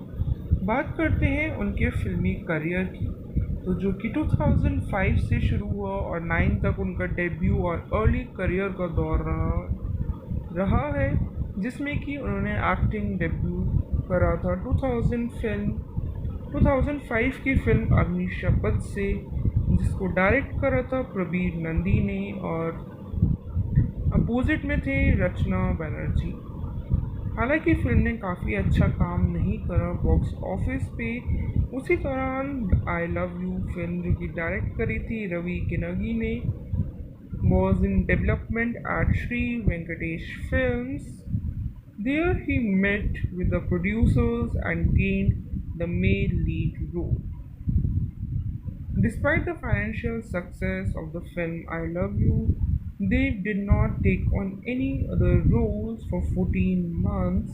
बात करते हैं उनके फिल्मी करियर की, तो जो कि 2005 से शुरू हुआ और 9 तक उनका डेब्यू और अर्ली करियर का दौर रहा है, जिसमें कि उन्होंने एक्टिंग डेब्यू करा था 2005 की फिल्म अग्नि शपथ से, जिसको डायरेक्ट करा था प्रबीर नंदी ने और अपोजिट में थे रचना बनर्जी। हालांकि फिल्म ने काफ़ी अच्छा काम नहीं करा बॉक्स ऑफिस पे। उसी दौरान आई लव यू फिल्म जो कि डायरेक्ट करी थी रवि किनगी ने was in development at Sri Venkatesh Films. There he met with the producers and gained the male lead role. Despite the financial success of the film I Love You, Dev did not take on any other roles for 14 months.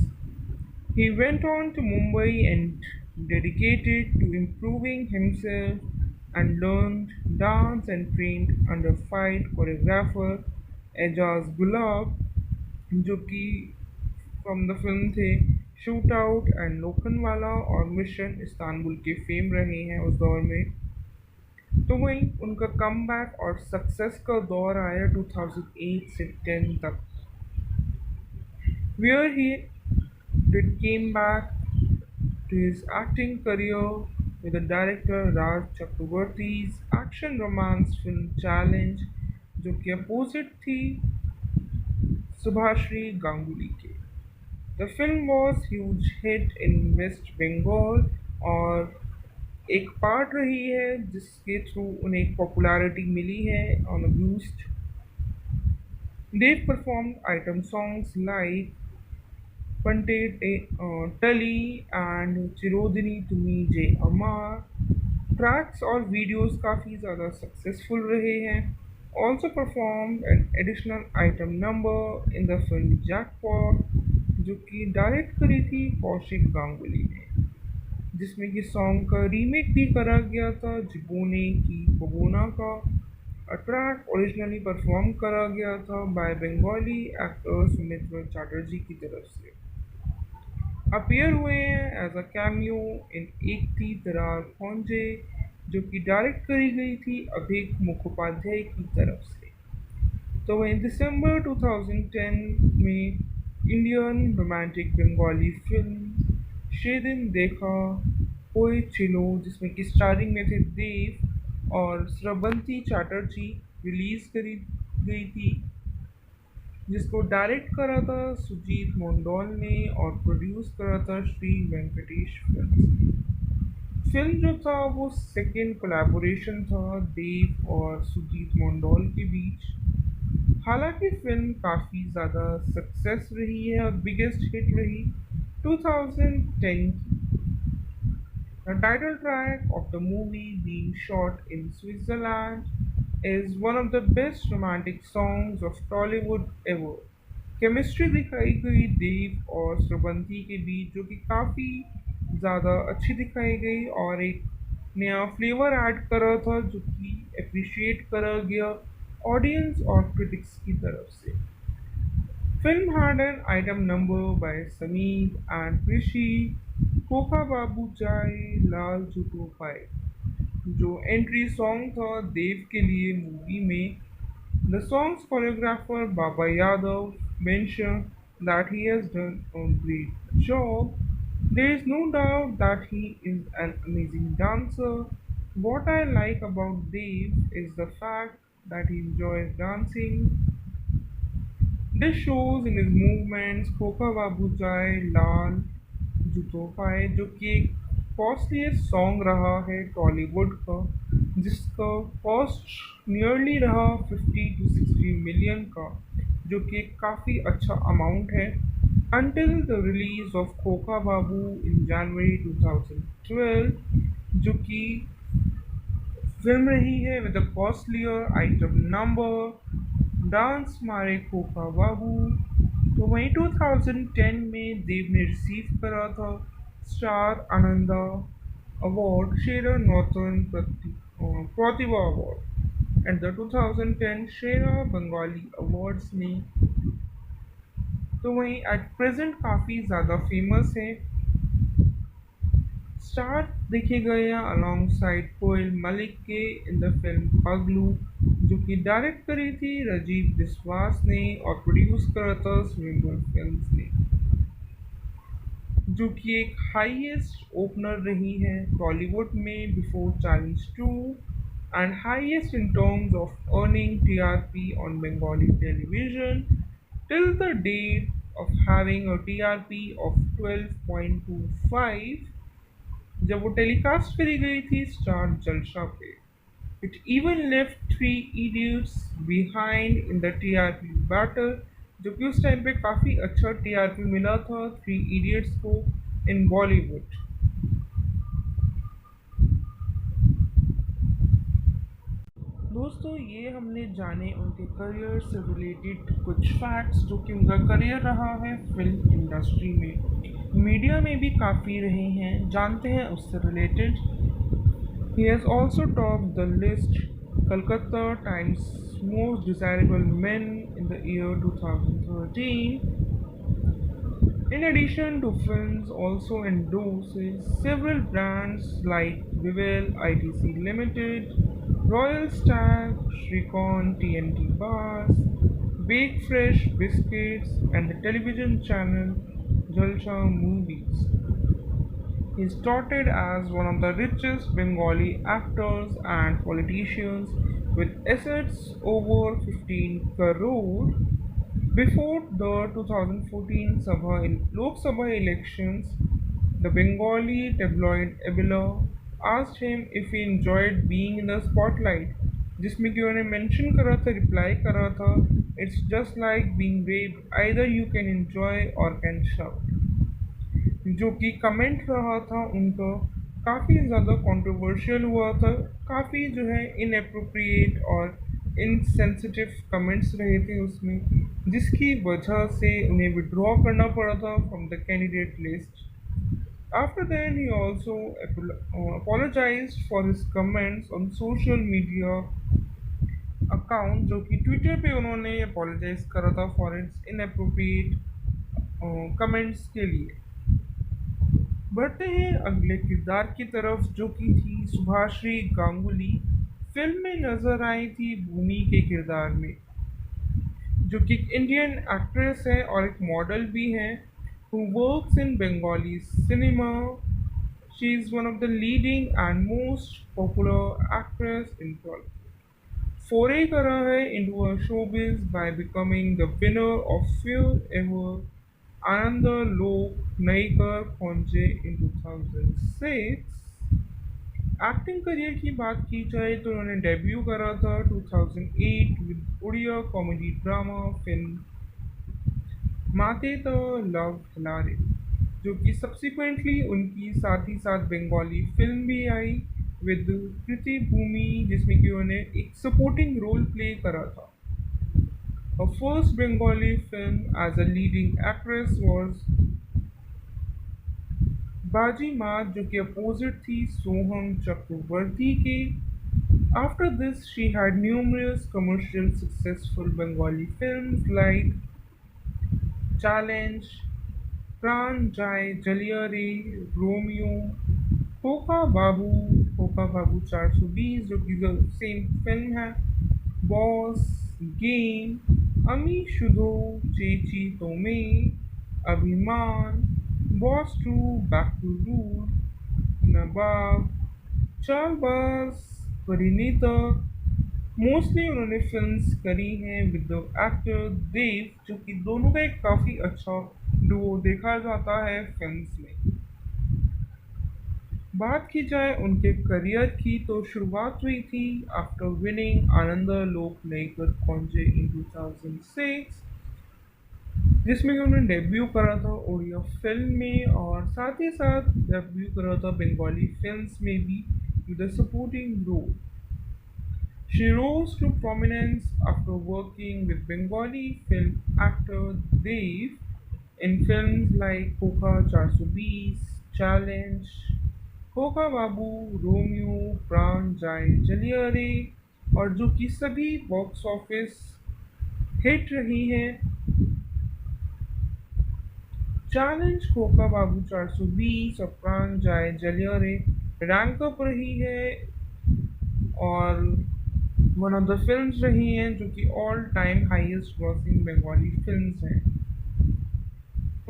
He went on to Mumbai and dedicated to improving himself and learned dance and trained under fight choreographer Ejaz Gulab, जो कि from the film थे shoot out and Lokhandwala और mission Istanbul के fame रहे हैं उस दौर में। तो वहीं उनका कमबैक और सक्सेस का दौर आया 2008 से 10 तक, where he did came back to his acting career with the director Raj Chakravarti's action romance film Challenge, जो कि अपोजिट थी सुभाश्री गांगुली के। The film was huge hit in West Bengal और एक पार्ट रही है जिसके थ्रू उन्हें एक पॉपुलैरिटी मिली है on a boost. They performed item songs like Pante Tali and Chirodini Tumi Je Amar। Tracks और वीडियोस काफ़ी ज़्यादा सक्सेसफुल रहे हैं। Also performed an additional item number in the film jackpot, जो कि डायरेक्ट करी थी कौशिक गांगुली ने, जिसमें कि सॉन्ग का रीमेक भी करा गया था जिबोने की बबोना का। ट्रैक ओरिजिनली परफॉर्म करा गया था बाय बंगाली एक्टर सुमित्र चैटर्जी की तरफ से। अपीयर हुए हैं एज अ कैमियो इन एक थी दरार खोंजे, जो कि डायरेक्ट करी गई थी अभिक मुखोपाध्याय की तरफ से। तो वहीं दिसंबर 2010 में इंडियन रोमांटिक बंगाली फिल्म शेदिन देखा कोई चिलो, जिसमें कि स्टारिंग में थे देव और स्रबंती चैटर्जी, रिलीज करी गई थी, जिसको डायरेक्ट करा था सुजीत मोंडोल ने और प्रोड्यूस करा था श्री वेंकटेश फिल्म। फिल्म जो था वो सेकेंड कोलैबोरेशन था देव और सुजीत मोंडोल के बीच। हालांकि फिल्म काफ़ी ज़्यादा सक्सेस रही है और बिगेस्ट हिट रही 2010 की। The title track of the movie, being shot in Switzerland, is one of the best romantic songs of Tollywood ever। Chemistry दिखाई गई देव और श्रवंती के बीच, जो कि काफ़ी ज़्यादा अच्छी दिखाई गई और एक नया फ्लेवर ऐड करा था, जो कि अप्रिशिएट करा गया ऑडियंस और क्रिटिक्स की तरफ से। Film had an item number by Sameer and Rishi, खोखा बाबू चाय लाल जुटो पाए, जो एंट्री सॉन्ग था देव के लिए मूवी में। The song's choreographer Baba Yadav mentioned that he has done a great job. There is no doubt that he is an amazing dancer. What I like about Dev is the fact that he enjoys dancing। This shows in his movements। खोखा बाबू जाए लाल जूतों पाए, जो कि एक costliest song रहा है टॉलीवुड का, जिसका कॉस्ट नियरली रहा 50 to 60 मिलियन का, जो कि काफ़ी अच्छा अमाउंट है। Until the release of खोखा बाबू in January 2012, जो कि फिल्म रही है with a costlier item number dance मारे खोखा बाबू। तो वहीं 2010 में देव ने रिसीव करा था star Ananda award Shera northern Pratibha award at the 2010 Shera Bengali awards में। तो वहीं एट प्रेजेंट काफ़ी ज़्यादा फेमस है। स्टार देखे गए हैं अलॉन्गसाइड कोयल मलिक के इन द फिल्म पगलू, जो कि डायरेक्ट करी थी राजीव बिस्वास ने और प्रोड्यूस करा था स्विंगर फिल्म्स ने, जो कि एक हाईएस्ट ओपनर रही है टॉलीवुड में before Challenge 2 and highest in terms of earning TRP on Bengali television till the date of having a TRP of 12.25 जब वो टेलीकास्ट करी गई थी स्टार जलसा पे। It even left three idiots behind in the TRP battle, जो कि उस टाइम पे काफ़ी अच्छा टीआरपी मिला था थ्री इडियट्स को इन बॉलीवुड। दोस्तों ये हमने जाने उनके करियर से रिलेटेड कुछ फैक्ट्स, जो कि उनका करियर रहा है फिल्म इंडस्ट्री में, मीडिया में भी काफ़ी रहे हैं, जानते हैं उससे related. He has also top the list Calcutta times most desirable main in the year 2013। In addition to films, also endorses several brands like Vivel ITC Limited, Royal Stag, Shrikon TNT Bars, Bake Fresh Biscuits, and the television channel Jalcha Movies. He is touted as one of the richest Bengali actors and politicians with assets over 15 crore. Before the 2014 Lok Sabha elections, the Bengali tabloid Abela asked him if he enjoyed being in the spotlight, जिसमें कि उन्होंने mention करा था, reply करा था, it's just like being raped, either you can enjoy or can shout, जो कि comment रहा था उनका काफ़ी ज़्यादा कंट्रोवर्शियल हुआ था, काफ़ी जो है इनएप्रोप्रिएट और इनसेंसिटिव कमेंट्स रहे थे उसमें, जिसकी वजह से उन्हें विड्रॉ करना पड़ा था from the candidate list. After that, he also apologized for his comments on social media account, जो कि ट्विटर पे उन्होंने apologize करा था for its inappropriate कमेंट्स के लिए. बढ़ते हैं अगले किरदार की तरफ, जो कि थी सुभाश्री गांगुली. फिल्म में नजर आई थी भूमि के किरदार में, जो कि एक इंडियन एक्ट्रेस है और एक मॉडल भी है, who works in Bengali cinema. She is one of the leading and most popular actress in Tollywood. Foray करा है into a showbiz by becoming the winner of Fear Ever Ananda Lok Naikar Konje in 2006. Acting career की बात की जाए तो उन्होंने debut करा था 2008 with Odia comedy drama film Mate Ta love Helare, जो कि सब्सिक्वेंटली उनकी साथ ही साथ बंगाली फिल्म भी आई विद कृति भूमि, जिसमें कि उन्होंने एक सपोर्टिंग रोल प्ले करा था. Her first Bengali film as a leading actress was बाजी मात, जो कि अपोजिट थी सोहम चक्रवर्ती के. After this, she had numerous commercial successful Bengali films like Challenge, Pran Jai Jaliyari, Romeo, खोखा बाबू 420, जो कि सेम फिल्म है, boss, game, Ami Shudhu, Cheyechi Tomay, Abhimaan, boss two, back to rule, Nawab, Chaalbaaz, Parineeta. Mostly उन्होंने फिल्म्स करी हैं विद द एक्टर देव, जो कि दोनों का एक काफ़ी अच्छा डुओ देखा जाता है फिल्म्स में. बात की जाए उनके करियर की तो शुरुआत हुई थी आफ्टर विनिंग आनंद लोक नईकर कौंजे इन 2006, जिसमें कि उन्होंने डेब्यू करा था उड़िया फिल्म में और साथ ही साथ डेब्यू करा था बंगाली फिल्म्स में भी with a supporting role. She rose to prominence after working with Bengali film actor Dev in films like Kokha 420, Challenge, खोखा बाबू, रोमियो, प्राण जाए जलिया रे, और जो कि सभी बॉक्स ऑफिस हिट रही हैं. चैलेंज, खोखा बाबू 420 और प्राण जाए जलिया रे रैंक अप रही है और वन ऑफ द फिल्म्स रही हैं जो कि all time highest grossing Bengali films हैं.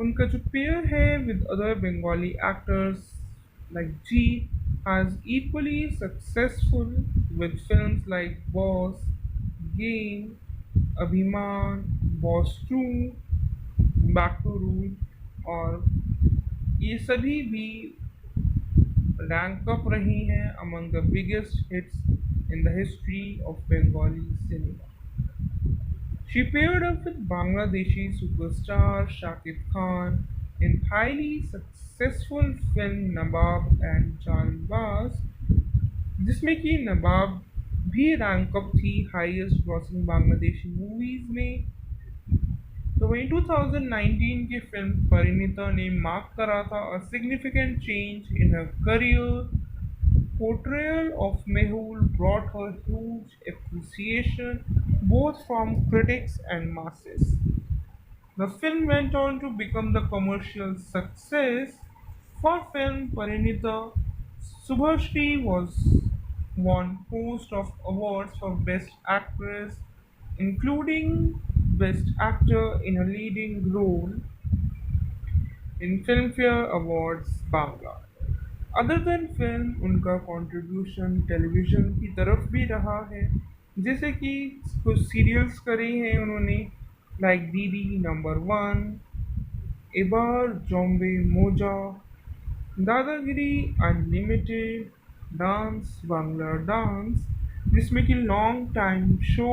उनका जो पेयर है with other Bengali actors like G has equally successful with films like Boss, Game, Abhiman, Boss 2, Back to Rule, और ये सभी भी रैंक अप रही हैं among the biggest hits in the history of Bengali cinema. She paired up with Bangladeshi superstar Shakib Khan in highly successful film Nabab and Chalbaz, जिसमें कि नवाब भी rank up थी हाईएस्ट ग्रॉसिंग बांग्लादेशी मूवीज में. तो वहीं 2019 की फिल्म परिणीता ने mark करा था a significant change in her career. Portrayal of Mehul brought her huge appreciation both from critics and masses. The film went on to become the commercial success. For film, Parinita Subhashri was won host of awards for Best Actress, including Best Actor in a Leading Role in Filmfare Awards Bangla. Other than film उनका contribution television की तरफ भी रहा है, जैसे कि कुछ serials करे हैं उन्होंने, लाइक डीडी नंबर वन, एबार जॉम्बे मोजा, दादागिरी अनलिमिटेड, डांस बांग्ला डांस, जिसमें कि लॉन्ग टाइम शो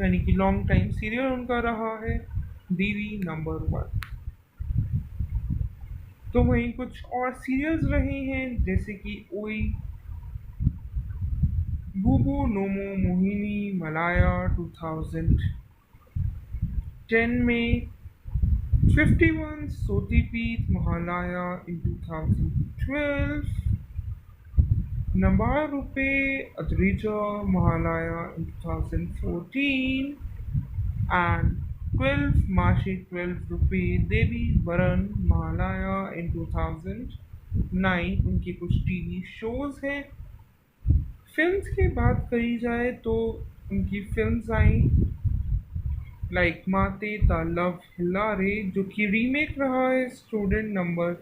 यानी कि लॉन्ग टाइम सीरियल उनका रहा है डीडी नंबर वन। तो वहीं कुछ और सीरियल्स रहे हैं जैसे कि ओई, Bubu Nomo Mohini Malaya 2010 में, 51 Sotipeet Mahalaya in 2012, Nambar Rupe Adrija Mahalaya in 2014, and 12 Mashi 12 Rupe Devi Baran Mahalaya in 2009 उनके कुछ टीवी शोज हैं। फिल्म्स की बात करी जाए तो उनकी फिल्म्स आई लाइक माते ता लव हिल्लारे, जो कि रीमेक रहा है स्टूडेंट नंबर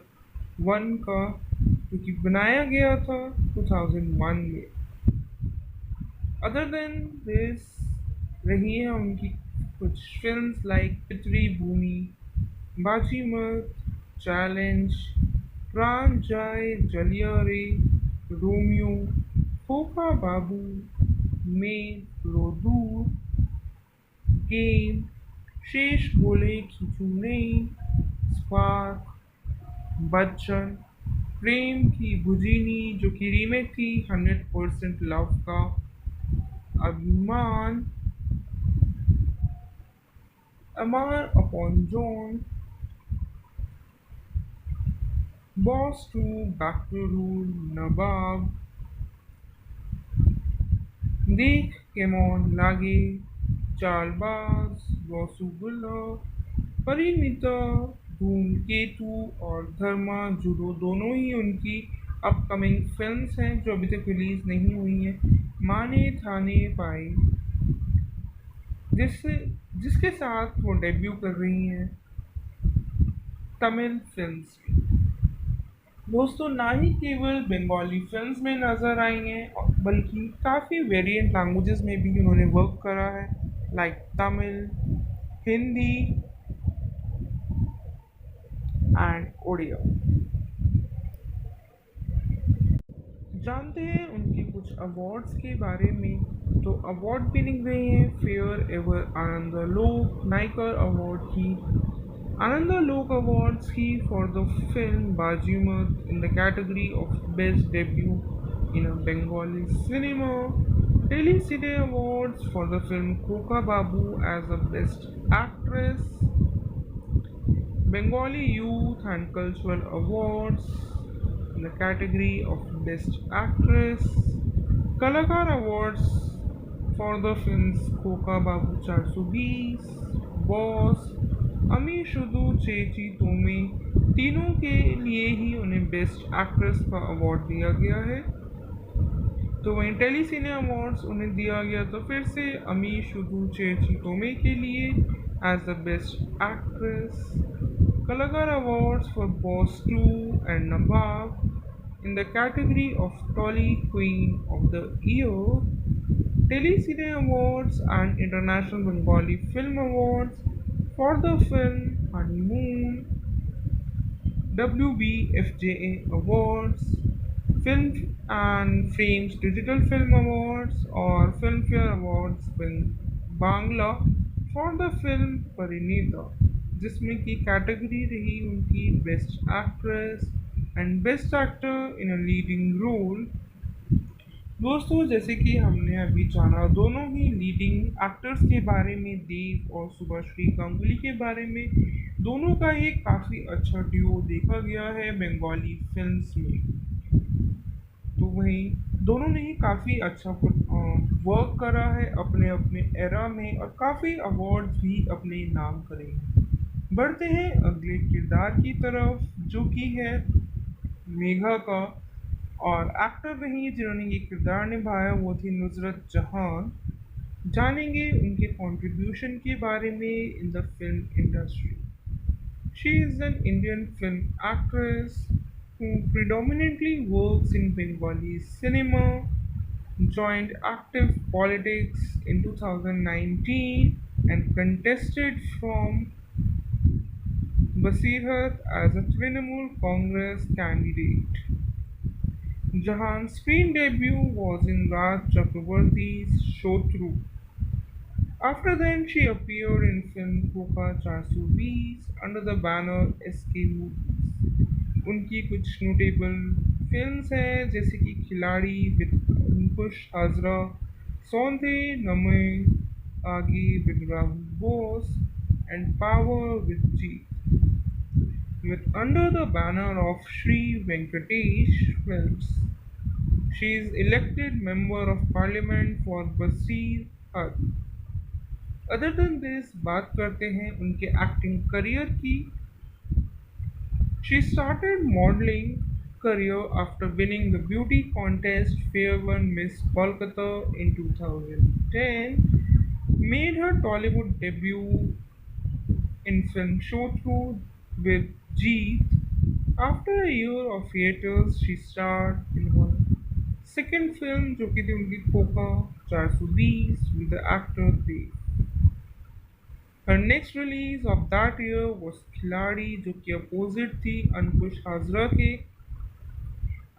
वन का, जो कि बनाया गया था 2001 में। अदर देन दिस रही है उनकी कुछ फिल्म्स लाइक पितरी भूमि, बाजी मत, चैलेंज, प्राण जाए जलिया रे, रोमियो, खोखा बाबू, मेघ रो दूर, गेम, शेष बोले खींचू नहीं, स्पार्क, बच्चन, प्रेम की बुझीनी जो कि रीमेक थी 100% लव का, Abhimaan, Amar Apon Jon, boss two, back to rule, Nawab, Dekh Kemon लागे, चालबाज, रसूलुल्ला, परिणीता, धूमकेतु और धर्मा जुडो दोनों ही उनकी अपकमिंग फिल्म्स हैं जो अभी तक रिलीज नहीं हुई हैं। माने थाने पाए, जिससे जिसके साथ वो डेब्यू कर रही हैं तमिल फिल्म्स में। दोस्तों, ना ही केवल बंगाली फिल्म्स में नज़र आई हैं बल्कि काफ़ी वेरिएंट लैंग्वेजेस में भी उन्होंने वर्क करा है, लाइक तमिल, हिंदी एंड उड़िया। जानते हैं उनके कुछ अवार्ड्स के बारे में। तो अवार्ड विनिंग रहे हैं फेयर एवर आनंद लोक नायकर अवार्ड की, आनंद लोक अवार्ड्स की for the film Bajimaat in the category of best debut in a Bengali cinema, Delhi Cine Awards for the film Koka Babu as a Best Actress, Bengali Youth and Cultural Awards in the category of Best Actress, Kalakar Awards for the films Koka Babu 420, Boss, अमी शुदू चेची तोमे, तीनों के लिए ही उन्हें best actress का award दिया गया है। तो वहीं टेली सिने अवार्ड्स उन्हें दिया गया तो फिर से अमी शुदू चेची तोमे के लिए as the best actress, Kalakar awards for boss 2 and Nawab in the category of Tolly queen of the year, tele cine awards and international Bengali film awards for the film Honeymoon, WBFJA Awards, Film and Frames Digital Film Awards और Filmfare Awards Bangla for the film Parineeta, जिसमें की category रही उनकी best actress and best actor in a leading role. दोस्तों, जैसे कि हमने अभी जाना दोनों ही लीडिंग एक्टर्स के बारे में, देव और सुभाश्री गांगुली के बारे में, दोनों का एक काफ़ी अच्छा ड्यूओ देखा गया है बंगाली फिल्म्स में। तो वहीं दोनों ने ही काफ़ी अच्छा वर्क करा है अपने अपने एरा में और काफ़ी अवार्ड्स भी अपने नाम करे हैं। बढ़ते हैं अगले किरदार की तरफ, जो कि है मेघा का। और एक्टर रही जिन्होंने ये किरदार निभाया वो थी नुसरत जहान। जानेंगे उनके कंट्रीब्यूशन के बारे में in the film industry. She is an Indian film actress who predominantly works in Bengali cinema, joined active politics in 2019 and contested from Basirhat as a Trinamool Congress candidate. Jahan's screen debut was in Raj Chakraborty's Shotru. After then, she appeared in film Koka 420 under the banner SK Movies. उनकी कुछ notable films हैं जैसे कि खिलाड़ी with अंकुश हाजरा, सौंधे नमय, आगे with Rahul Bose and power with जी। With under the banner of Sri Venkatesh Films, she is elected member of parliament for Basir Hud. Other than this बात करते हैं उनके एक्टिंग करियर की। She started modeling career after winning the beauty contest Fair One Miss Kolkata in 2010, made her Tollywood debut in film Shotru with Jeet. After a year of hiatus, she starred in her second film जो कि थी उनकी खोखा 420 with the actor Dev. Her next release of that year was Khiladi जो कि opposite थी अंकुश हाजरा के।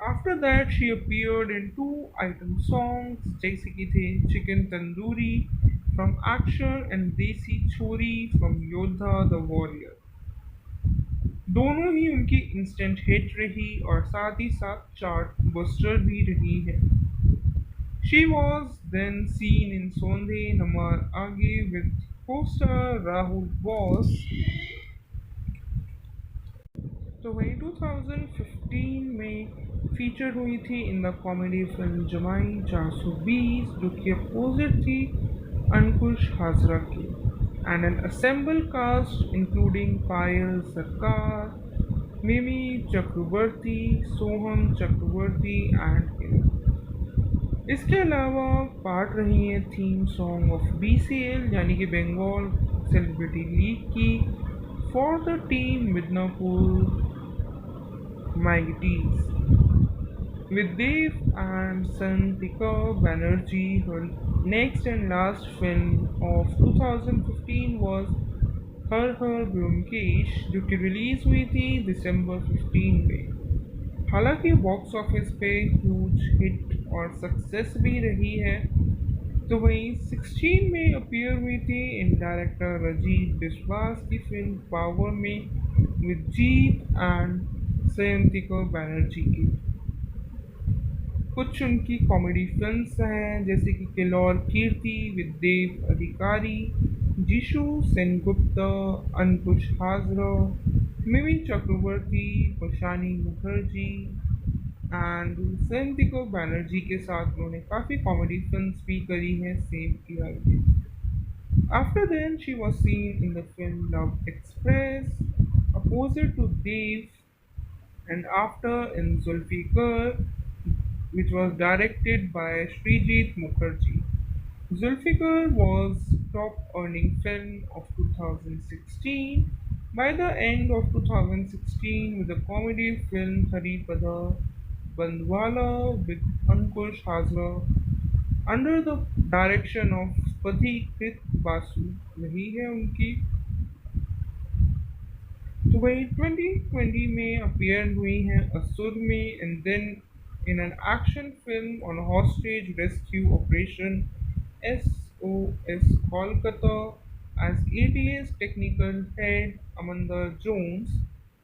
After that, she appeared in two item songs जैसे कि थे chicken tandoori from Action and देसी छोरी from योद्धा the Warrior। दोनों ही उनकी इंस्टेंट हिट रही और साथ ही साथ चार्ट बस्टर भी रही है। She was then seen in Sondhe Namar Aage with co-star Rahul Bose। तो वही 2015 में फीचर हुई थी इन द कॉमेडी फिल्म जमाई 420 जो कि अपोजिट थी अंकुश हाजरा की। And an ensemble cast including Payal Sarkar, Mimi Chakraborty, Soham Chakraborty and इसके अलावा पार्ट रही है थीम सॉन्ग ऑफ BCL यानी कि बंगाल सेलिब्रिटी लीग की for the team Midnapore Maggies. With Dev and Santika Banerjee, her next and last film of 2015 was Har Byomkesh जो कि release हुई थी दिसंबर 15 में। हालांकि बॉक्स ऑफिस पे ह्यूज हिट और सक्सेस भी रही है। तो वहीं 16 में अपीयर हुई थी इन डायरेक्टर राजीव बिस्वास की फिल्म पावर में विद जीत एंड जयंतिका बनर्जी की। कुछ उनकी कॉमेडी फिल्म्स हैं जैसे कि किल्लौर कीर्ति विद देव अधिकारी, जिशु सेनगुप्ता, अंकुश हाजरा, मिमी चक्रवर्ती, खुशानी मुखर्जी एंड जयंतिका बनर्जी के साथ उन्होंने काफ़ी कॉमेडी फिल्म्स भी करी हैं सेम ईयर में। After then, she was seen in the film Love Express, opposite to Dev, and after in Zulfikar, which was directed by Srijit Mukherjee. Zulfikar was top earning film of 2016. By the end of 2016, with the comedy film Haripada Bandwala with Ankush Hazra under the direction of Pathikrit Basu, वही है उनकी। तो वही 2020 में appear हुई हैं असुर में and then in an action film on hostage rescue operation SOS Kolkata as ATS technical head Amanda Jones.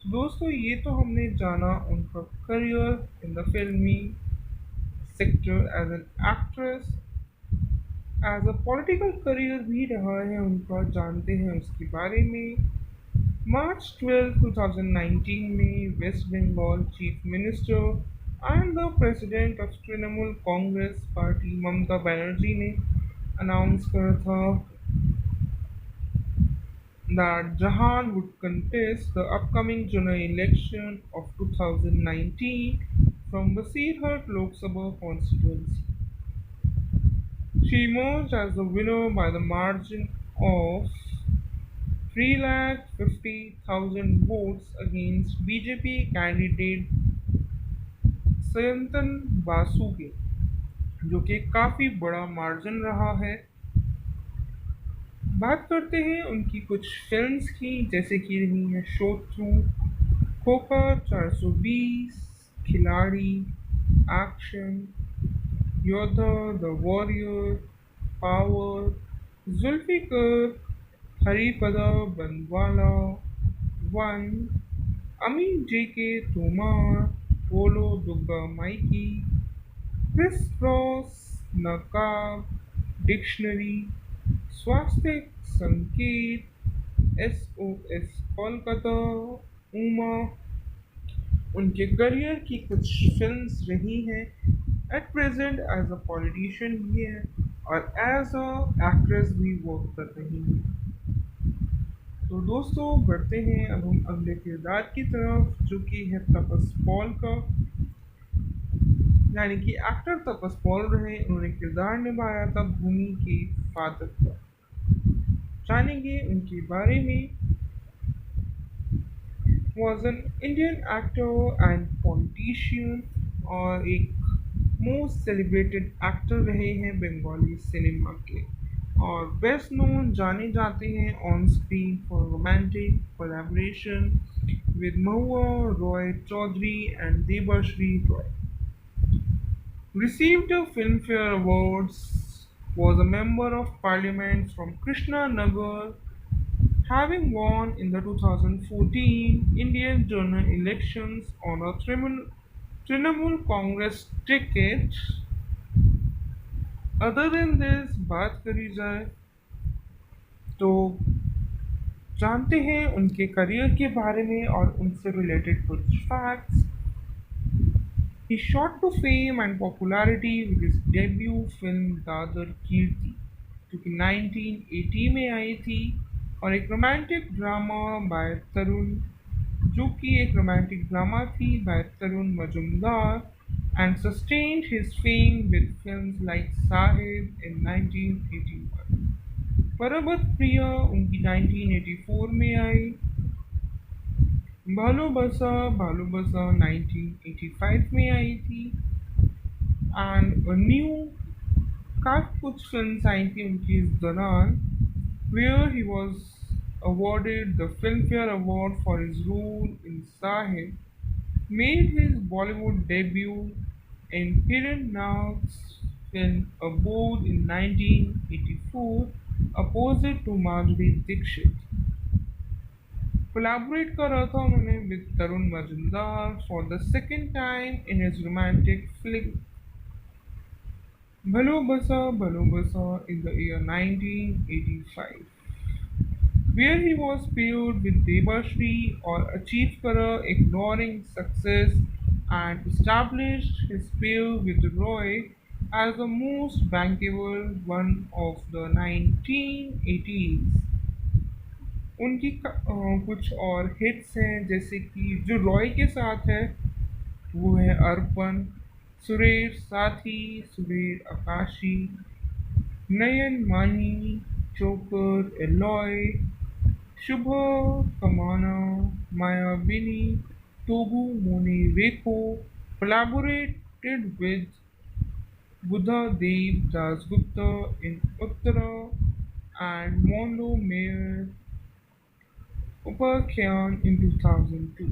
तो दोस्तों ये तो हमने जाना उनका करियर इन द फिल्मी sector as an actress. As a political career भी रहा है उनका, जानते हैं उसके बारे में। March 12, 2019 में West Bengal chief minister and the president of Trinamool Congress party Mamata Banerjee ने अनाउंस करा था that Jahan would contest the upcoming general election of 2019 from Basirhat Lok Sabha constituency. She emerged as the winner by the margin of 3,50,000 votes against BJP candidate Sayantan Basu के, जो कि काफ़ी बड़ा margin रहा है। बात करते हैं उनकी कुछ फिल्म्स की, जैसे कि रही है शोत्रु, खोखा 420, Khiladi, action, Yoddha, the warrior, power, Zulfiqar, Haripada Bandwala, one, अमी जेके तोमार, Bolo Dugga Maiki, criss cross, Naqaab, dictionary, स्वास्तिक संकेत, एसओएस कोलकाता, उमा। उनके करियर की कुछ फिल्म्स रही हैं। At present as a politician भी है और एज अ एक्ट्रेस भी वर्क कर रही हैं। तो दोस्तों बढ़ते हैं अब हम अगले किरदार की तरफ, जो कि है तपस पॉल का। यानी कि एक्टर तपस पॉल रहे, उन्होंने किरदार निभाया था भूमि के फादर का। जानेंगे उनके बारे में। was an Indian actor and politician और एक मोस्ट सेलिब्रेटेड एक्टर रहे हैं बंगाली सिनेमा के, और बेस्ट नोन जाने जाते हैं on screen for romantic collaboration with Mahua Roy Chowdhury and Debashree Roy. Received a Filmfare Awards, was a member of parliament from Krishna Nagar, having won in the 2014 Indian general elections on a Trinamool Congress ticket. Other than this, बात करी जाए तो जानते हैं उनके career के बारे में और उनसे रिलेटेड कुछ facts. He shot to fame and popularity with his debut film Dadar Kirti, जो कि 1980 में आई थी, और एक रोमांटिक ड्रामा बाय तरुण, जो कि एक रोमांटिक ड्रामा थी by Tarun Majumdar, and sustained his fame with films like Saheb in 1981। Parabat Priya उनकी 1984 में आई, भालू बसा 1985 में आई थी, एंड न्यू काफ़ी कुछ फिल्म आई थी उनकी इस दौरान, where he was awarded the Filmfare Award for his role in Sahib, made his Bollywood debut in Hiran Nag's film Abode in 1984 opposite to Madhuri Dixit। Collaborate कर रहा था उन्होंने with Tarun Majumdar for the second time in his romantic film Bhalo Basa in the year 1985, where he was paired with Debashri or achieved Kara, ignoring success, and established his pair with Roy as the most bankable one of the 1980s। उनकी कुछ और hits हैं, जैसे कि जो रॉय के साथ है वो है अर्पण, सुरेश साथी, सुरेश आकाशी, नयन मानी, चोकर एलॉय, शुभ कमाना, मायाबिनी, तोबू Moni रेखो, collaborated with Buddha Dev Dasgupta in Uttara and Mondo Mayor Upakhyan in 2002।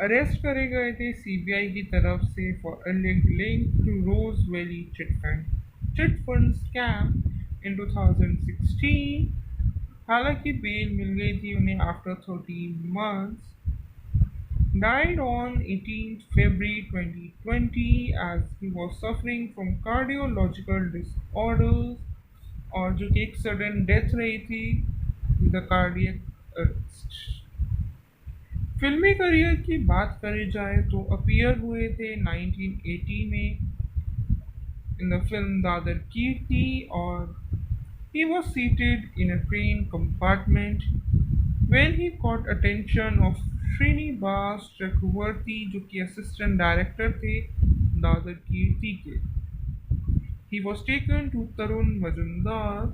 Arrest करे गए थे सीबीआई की तरफ से for alleged link to Rose Valley chit fund scam in 2016। हालांकि बेल मिल गई थी उन्हें after 13 months। Died on 18th February 2020 as he was suffering from cardiological disorders, और जो कि एक सडन डेथ रही थी द कार्डियक अरेस्ट। फिल्मी करियर की बात करी जाए तो अपीयर हुए थे 1980 में इन द फिल्म दादर कीर्ति, और He was seated in a train compartment when he caught attention of Srinivas Chakravarti जो कि असिस्टेंट डायरेक्टर थे दादर कीर्ति के. He was taken to Tarun Majumdar,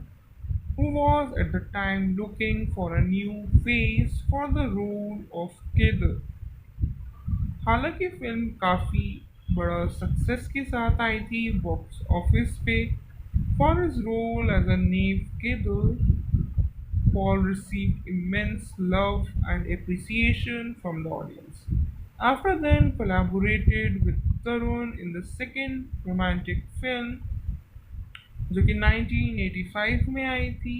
who was at the time looking for a new face for the role of Kedar. हालांकि film काफ़ी बड़ा success के साथ आई थी बॉक्स ऑफिस पे. For his role as a naive Kedar, Paul received immense love and appreciation from the audience. After then collaborated with Tarun in the second romantic film जो कि 1985 में आई थी,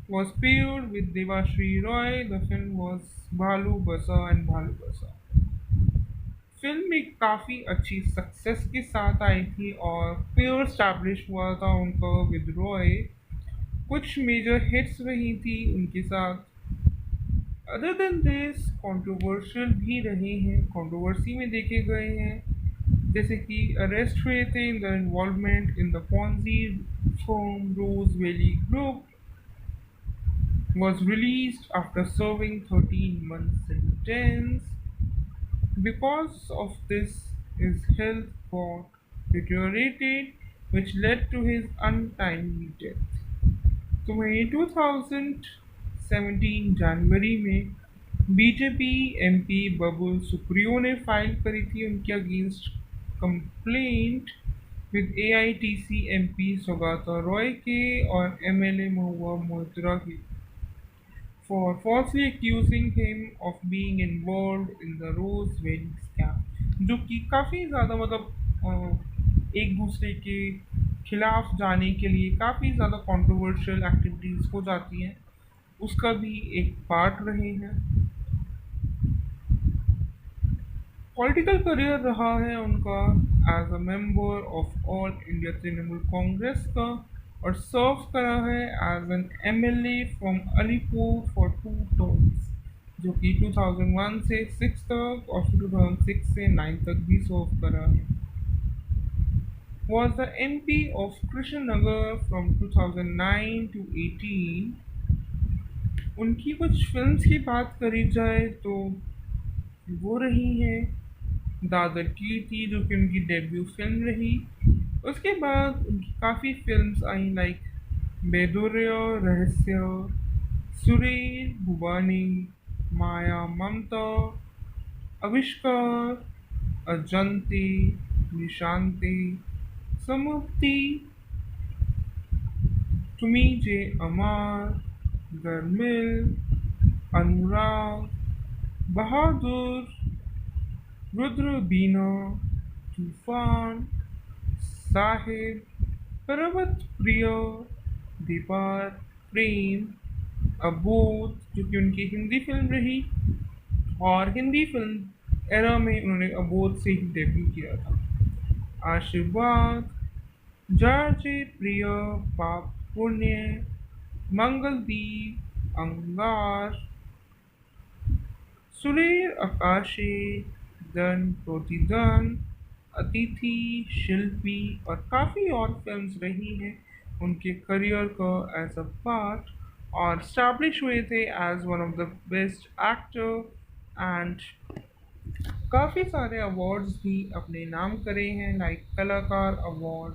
was paired with Devashri Roy. The film was Bhalu Basa and Bhalu Basa. Film एक काफ़ी अच्छी success के साथ आई थी और पेयर स्टैब्लिश हुआ था उनका विद रॉय. कुछ मेजर हिट्स रही थी उनके साथ. अदर देन दिस कंट्रोवर्शियल भी रहे हैं, कंट्रोवर्सी में देखे गए हैं, जैसे कि अरेस्ट हुए थे in the involvement in the Ponzi firm Rose Valley group. Was released after serving 13 months sentence. Because of this, his health got deteriorated, which led to his untimely death. तो वहीं 2017 जनवरी में बीजेपी एमपी बबुल सुप्रियो ने फाइल करी थी उनके against complaint with AITC MP Saugata Roy के और MLA Mahua Moitra के for falsely accusing him of being involved in the Rose Valley scam, जो कि काफ़ी ज़्यादा एक दूसरे के खिलाफ जाने के लिए काफ़ी ज़्यादा कंट्रोवर्शियल एक्टिविटीज़ हो जाती हैं, उसका भी एक पार्ट रहे हैं. पॉलिटिकल करियर रहा है उनका as a member of All India Trinamool Congress का और सर्व करा है as an MLA from Alipore for 2 terms जो कि 2001 से 6 तक और फिर 2006 से 9 तक भी सर्व करा है. Was the MP of Krishnanagar from 2009 to 18. उनकी कुछ फिल्म्स की बात करी जाए तो वो रही हैं दादर की थी जो कि उनकी डेब्यू फिल्म रही. उसके बाद उनकी काफ़ी फिल्म्स आई लाइक बेदुर्य रहस्य, सुरेश भुवानी, माया ममता, आविष्कार, अजंती, निशांती, समुक्ति, तुमी जे अमार, गर्मिल, अनुराग, बहादुर, रुद्र बीना, तूफान, साहिब, पर्वत प्रिय, दीपार, प्रेम, अबोध जो कि उनकी हिंदी फिल्म रही और हिंदी फिल्म एरा में उन्होंने अबोध से ही डेब्यू किया था. आशीर्वाद, जाजे प्रिय, पाप पुण्य, मंगलदीप, अंगार, सुरेर आकाशे, दन प्रतिदन, अतिथि, शिल्पी और काफ़ी और फिल्म्स रही हैं उनके करियर का एज अ पार्ट और स्टैब्लिश हुए थे as one of the best actor and काफ़ी सारे अवार्ड्स भी अपने नाम करे हैं लाइक कलाकार अवार्ड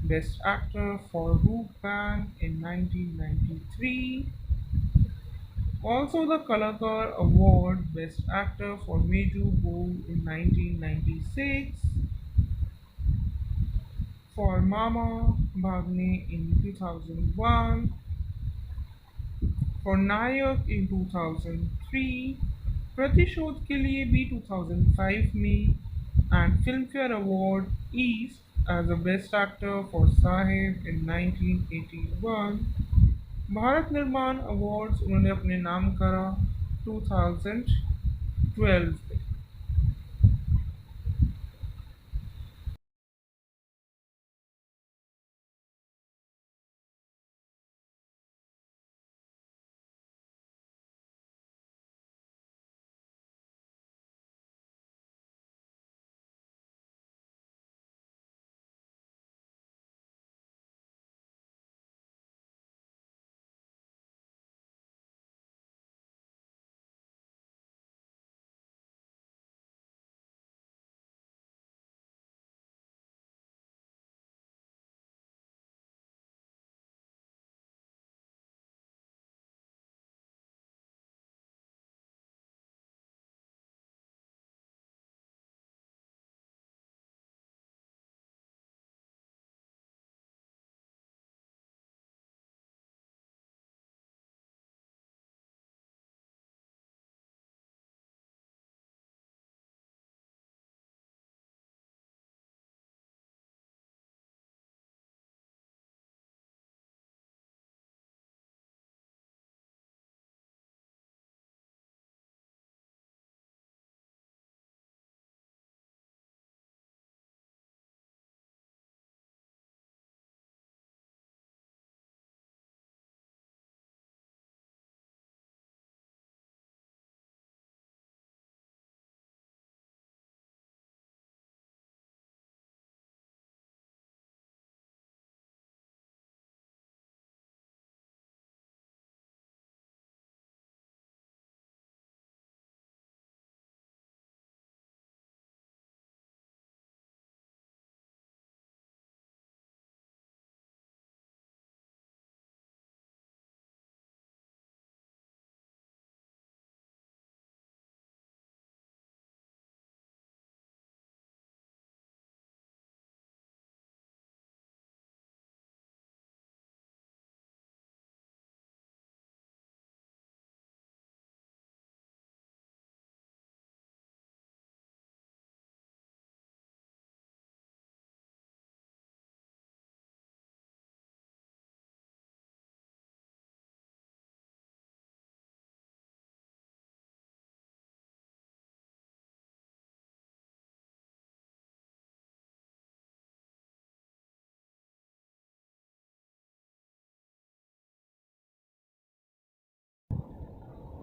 बेस्ट एक्टर फॉर रूप band in 1993. Also the Kalakar Award Best Actor for Meju Bol in 1996, for Mama Bhagne in 2001, for Nayak in 2003, प्रतिशोध के लिए भी 2005 में and Filmfare Award East as a Best Actor for Sahib in 1981. Bharat निर्माण awards उन्होंने अपने नाम करा 2012 में.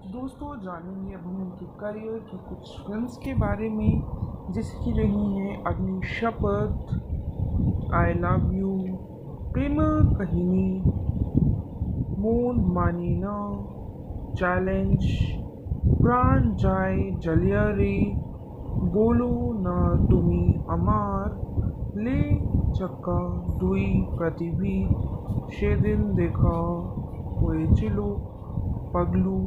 दोस्तों जानेंगे अब हम उनके करियर की कुछ फिल्म्स के बारे में जैसे कि रही हैं अग्नि शपथ, आई लव यू, प्रेम कहिनी, मोन मानी ना, चैलेंज, प्राण जाय जलिया रे, बोलो ना तुमी अमार, ले चक्का दुई पृथ्वी, সেদিন দেখা হয়েছিল पगलू,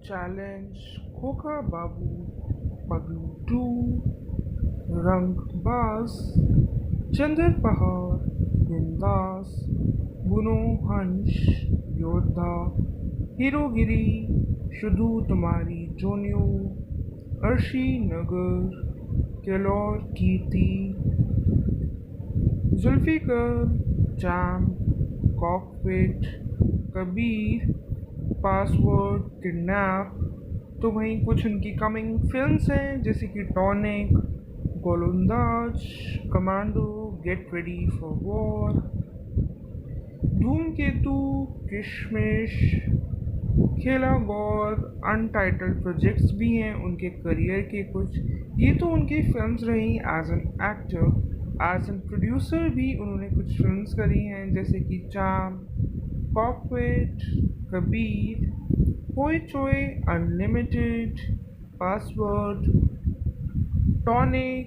चैलेंज, खोखा बाबू, पगलू टू, रंगबाज, चंद्र पहाड़, बिंदास, गुनो हंस, योद्धा, हीरोगिरी, शुधु तुम्हारी जोनियो, अर्शी नगर, केलौर कीर्ति, जुल्फिकर, जैम, कॉकपिट, कबीर, पासवर्ड, किडनैप। तो वहीं कुछ उनकी कमिंग फिल्म्स हैं जैसे कि टॉनिक, गोलंदाज, commando, get ready for war, धूमकेतु, किशमिश, खेला गौर, अनटाइटल्ड प्रोजेक्ट्स भी हैं उनके करियर के कुछ। ये तो उनकी फिल्म्स रही as an actor. As an producer भी उन्होंने कुछ फिल्म्स करी हैं जैसे कि चाम, कॉकपिट, कबीर, होए चोए, अनलिमिटेड, पासवर्ड, टॉनिक,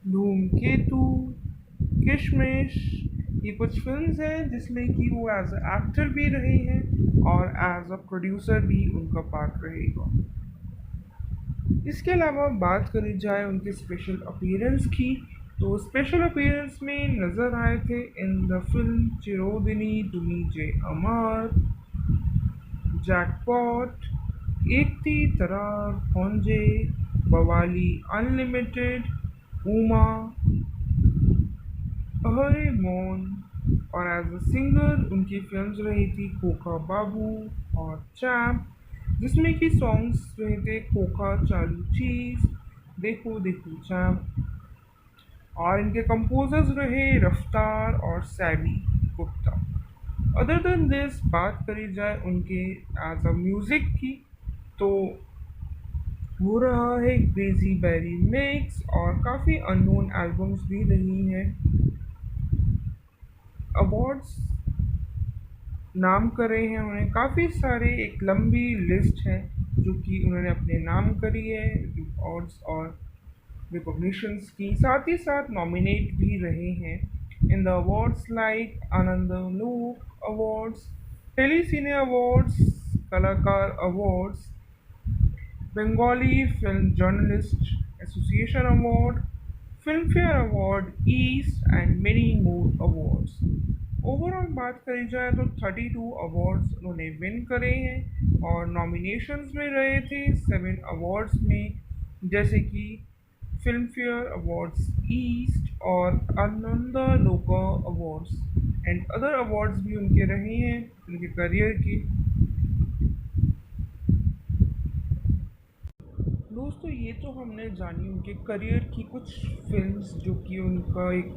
धूमकेतु, किशमिश। ये कुछ फिल्म्स हैं जिसमें कि वो एज अ एक्टर भी रहे हैं और एज अ प्रोड्यूसर भी उनका पार्ट रहेगा। इसके अलावा बात करी जाए उनके स्पेशल अपीयरेंस की, तो स्पेशल अपीयरेंस में नज़र आए थे इन द फिल्म चिरोदिनी तुमी जे अमर, जैकपॉट, एक थी तरार खोंजे, बवाली अनलिमिटेड, उमा, अहरे मौन, और एज अ सिंगर उनकी फिल्म्स रही थी खोखा बाबू और चैम्प, जिसमें कि सॉन्ग्स रहे थे खोखा चालू चीज, देखो देखो चैम्प, और इनके कंपोजर्स रहे रफ्तार और savvy Gupta. Other than this बात करी जाए उनके एज अ म्यूज़िक की, तो हो रहा है क्रेजी बैरी मिक्स और काफ़ी अननोन एल्बम्स भी रही हैं। अवार्ड्स नाम करे हैं उन्हें काफ़ी सारे, एक लंबी लिस्ट है जो कि उन्होंने अपने नाम करी है अवार्ड्स और रिकॉग्निशंस की, साथ ही साथ नॉमिनेट भी रहे हैं इन द अवार्ड्स लाइक आनंद लोक अवार्ड्स, टेली सिने अवार्ड्स, कलाकार awards, Bengali film journalist association award, film fair award east and many more awards. Overall बात करी जाए तो 32 अवार्ड्स उन्होंने विन करे हैं और नॉमिनेशंस में रहे थे 7 अवार्ड्स में, जैसे कि फिल्म फेयर अवार्ड्स ईस्ट और आनंदा लोका अवार्ड्स एंड अदर अवार्ड्स भी उनके रहे हैं उनके करियर के। दोस्तों ये तो हमने जानी उनके करियर की कुछ फिल्म्स जो कि उनका एक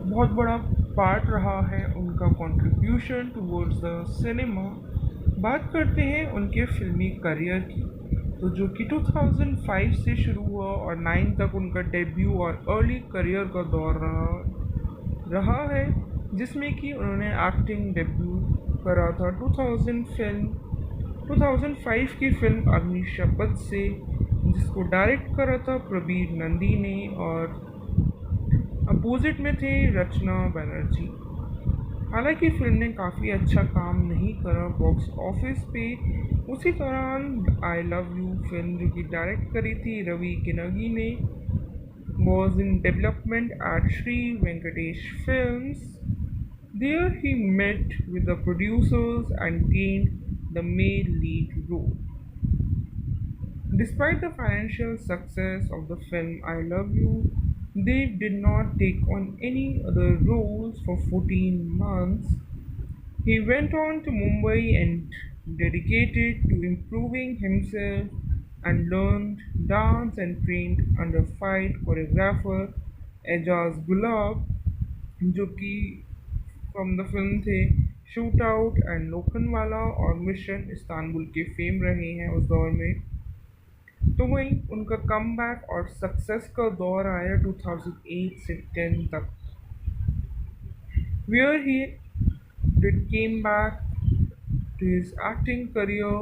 बहुत बड़ा पार्ट रहा है, उनका कंट्रीब्यूशन टुवर्ड्स द सिनेमा। बात करते हैं उनके फिल्मी करियर की, तो जो कि 2005 से शुरू हुआ और 9 तक उनका डेब्यू और अर्ली करियर का दौर रहा है, जिसमें कि उन्होंने एक्टिंग डेब्यू करा था 2005 की फिल्म अग्नि शपथ से, जिसको डायरेक्ट करा था प्रबीर नंदी ने और अपोजिट में थे रचना बनर्जी। हालांकि फिल्म ने काफ़ी अच्छा काम नहीं करा बॉक्स ऑफिस पे। उसी दौरान आई लव यू फिल्म जो कि डायरेक्ट करी थी रवि किनगी ने was in development at Sri Venkatesh Films. There he met with the producers and gained the male lead role. Despite the financial success of the film I Love You, Dev did not take on any other roles for 14 months. He went on to Mumbai and dedicated to improving himself and learned dance and trained under fight choreographer Ejaz Gulab, जो कि from the film थे shoot out and Lokhandwala और mission Istanbul के fame रहे हैं उस दौर में। तो वहीं उनका कमबैक और सक्सेस का दौर आया 2008 से 10 तक, where he did came back to his acting career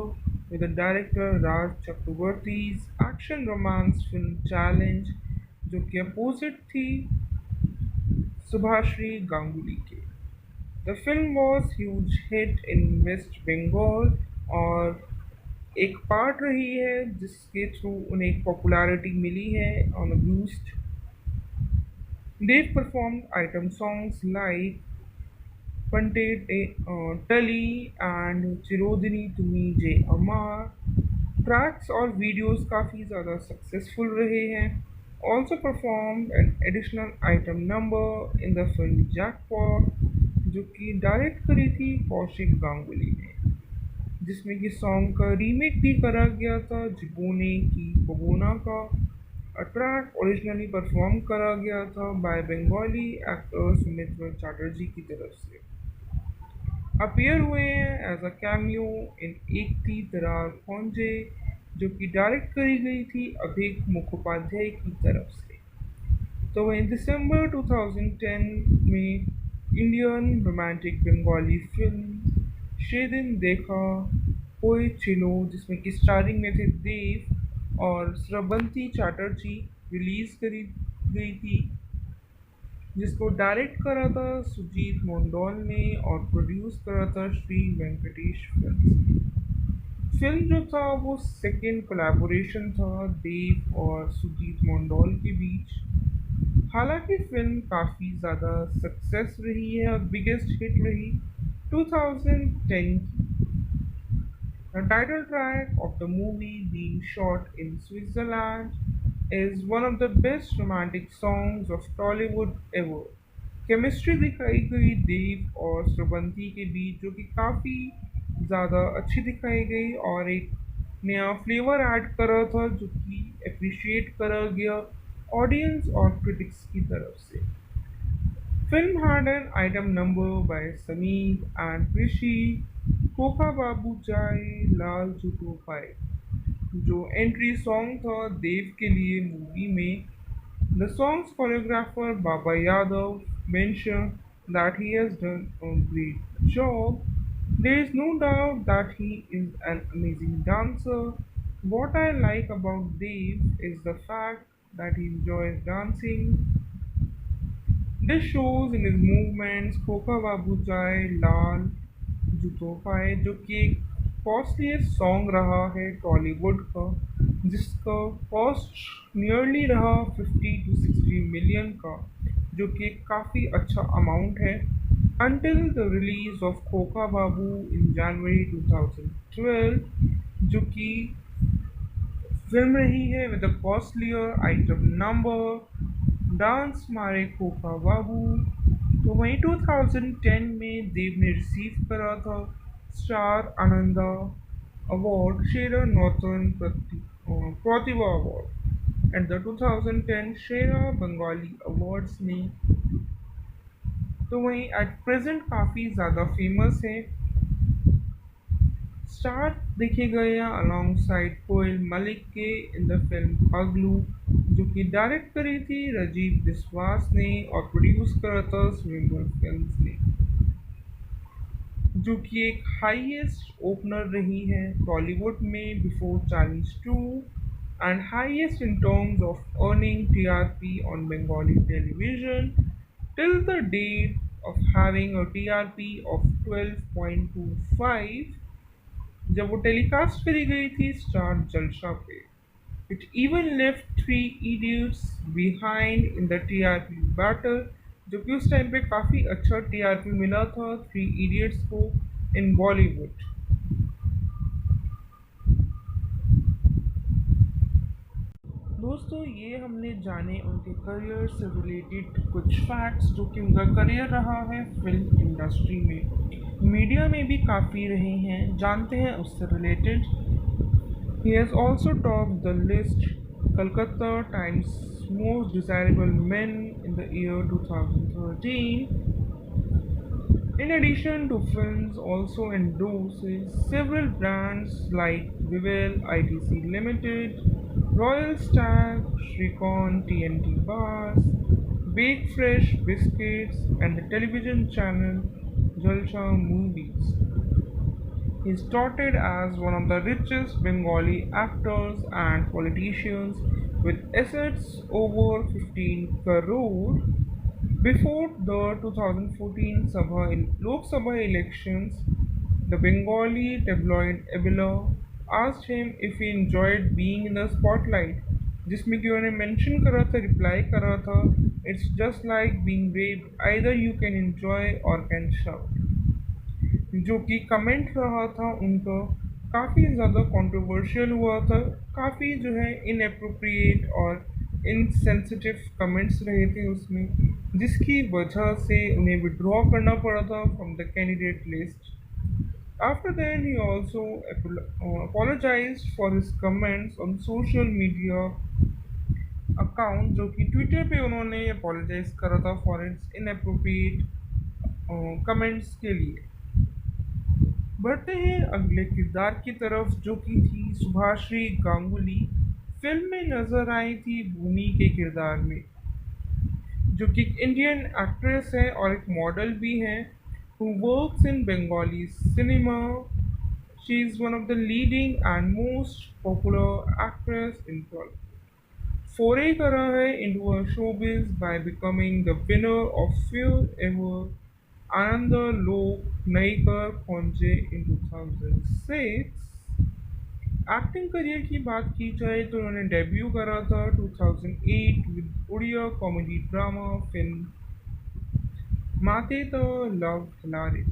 with the director Raj Chakraborty's action romance film Challenge, जो कि अपोजिट थी सुभाश्री गांगुली के। The film was huge hit in West Bengal और एक पार्ट रही है जिसके थ्रू उन्हें एक पॉपुलैरिटी मिली है on a boost. They performed item songs like Pantate Tali and Chirodini Tumi Je Amar। Tracks और वीडियोस काफ़ी ज़्यादा सक्सेसफुल रहे हैं। Also performed an additional item number in the film jackpot, जो कि डायरेक्ट करी थी कौशिक गांगुली ने, जिसमें कि सॉन्ग का रीमेक भी करा गया था जिबोने की बगोना का। ट्रैक ओरिजिनली परफॉर्म करा गया था बाय बंगाली एक्टर सुमित्र चैटर्जी की तरफ से। अपीयर हुए हैं एज अ कैमियो इन एक थी तरार खोंजे, जो कि डायरेक्ट करी गई थी अभिक मुखोपाध्याय की तरफ से। तो वहीं दिसंबर 2010 में इंडियन रोमांटिक बंगाली फिल्म शेदिन देखा कोई चिलो, जिसमें कि स्टारिंग में थे देव और स्रबंती चैटर्जी, रिलीज करी गई थी, जिसको डायरेक्ट करा था सुजीत मोंडोल ने और प्रोड्यूस करा था श्री वेंकटेश फिल्म्स। फिल्म जो था वो सेकेंड कोलैबोरेशन था देव और सुजीत मोंडोल के बीच। हालांकि फिल्म काफ़ी ज़्यादा सक्सेस रही है और बिगेस्ट हिट रही 2010 की। The title track of the movie, being shot in Switzerland, is one of the best romantic songs of Tollywood ever। Chemistry दिखाई गई देव और श्रवंती के बीच, जो कि काफ़ी ज़्यादा अच्छी दिखाई गई और एक नया फ्लेवर ऐड करा था, जो कि अप्रिशिएट करा गया ऑडियंस और क्रिटिक्स की तरफ से। Film had an item number by Sameer and Rishi, Koka Babu Chai, Lal Chuto Pai, जो एंट्री सॉन्ग था देव के लिए मूवी में। The song's choreographer Baba Yadav mentioned that he has done a great job. There is no doubt that he is an amazing dancer. What I like about Dev is the fact that he enjoys dancing। This shows in his movements। खोखा बाबू चाय लाल जूतों पाए, जो कि एक costliest song रहा है टॉलीवुड का, जिसका कॉस्ट नियरली रहा 50 to 60 मिलियन का, जो कि काफ़ी अच्छा अमाउंट है। Until the release of खोखा बाबू in January 2012, जो कि फिल्म रही है with a costlier item number dance मारे खोखा बाबू। तो वहीं 2010 में देव ने रिसीव करा था star Ananda award Shera northern Pratibha award at the 2010 Shera Bengali awards में। तो वहीं एट प्रेजेंट काफ़ी ज़्यादा फेमस है। स्टार देखे गए हैं अलॉन्गसाइड कोयल मलिक के इन द फिल्म पगलू, जो कि डायरेक्ट करी थी राजीव बिस्वास ने और प्रोड्यूस करा था स्विंगर फिल्म्स ने, जो कि एक हाईएस्ट ओपनर रही है टॉलीवुड में before Chinese two and highest in terms of earning TRP on Bengali television till the date of having a TRP of 12.25 जब वो टेलीकास्ट करी गई थी स्टार जलसा पे। It even left three idiots behind in the TRP battle, जो कि उस टाइम पे काफ़ी अच्छा टीआरपी मिला था थ्री इडियट्स को इन बॉलीवुड। दोस्तों ये हमने जाने उनके करियर से रिलेटेड कुछ फैक्ट्स, जो कि उनका करियर रहा है फिल्म इंडस्ट्री में, मीडिया में भी काफ़ी रहे हैं, जानते हैं उससे related. He has also top the list Calcutta times most desirable main in the year 2013। In addition to films, also endorses several brands like Vivel, ITC Limited, Royal Stag, Shrikon, TNT Bars, Bake Fresh Biscuits, and the television channel Jalcha Movies. He is touted as one of the richest Bengali actors and politicians with assets over 15 crore. Before the 2014 Lok Sabha elections, the Bengali tabloid Abela asked him if he enjoyed being in the spotlight. जिसमें कि उन्होंने mention करा था, reply करा था, it's just like being raped, either you can enjoy or can shout, जो कि comment रहा था उनका काफ़ी ज़्यादा कंट्रोवर्शियल हुआ था, काफ़ी जो है इनएप्रोप्रिएट और इनसेंसिटिव कमेंट्स रहे थे उसमें, जिसकी वजह से उन्हें विड्रॉ करना पड़ा था from the candidate list. After that, he also apologized for his comments on social media account, जो कि ट्विटर पे उन्होंने apologize करा था फॉर इट्स इनअप्रोप्रिएट कमेंट्स के लिए. बढ़ते हैं अगले किरदार की तरफ, जो कि थी सुभाश्री गांगुली. फिल्म में नजर आई थी भूमि के किरदार में, जो कि एक इंडियन एक्ट्रेस है और एक मॉडल भी है, who works in Bengali cinema. She is one of the leading and most popular actress in Tollywood. Foray करा है into a showbiz by becoming the winner of Fear Ever Ananda Lok Naikar Khonje in 2006. Acting career की बात की जाए तो उन्होंने debut करा था 2008 with Odia comedy drama film Mate द लव हिलारे,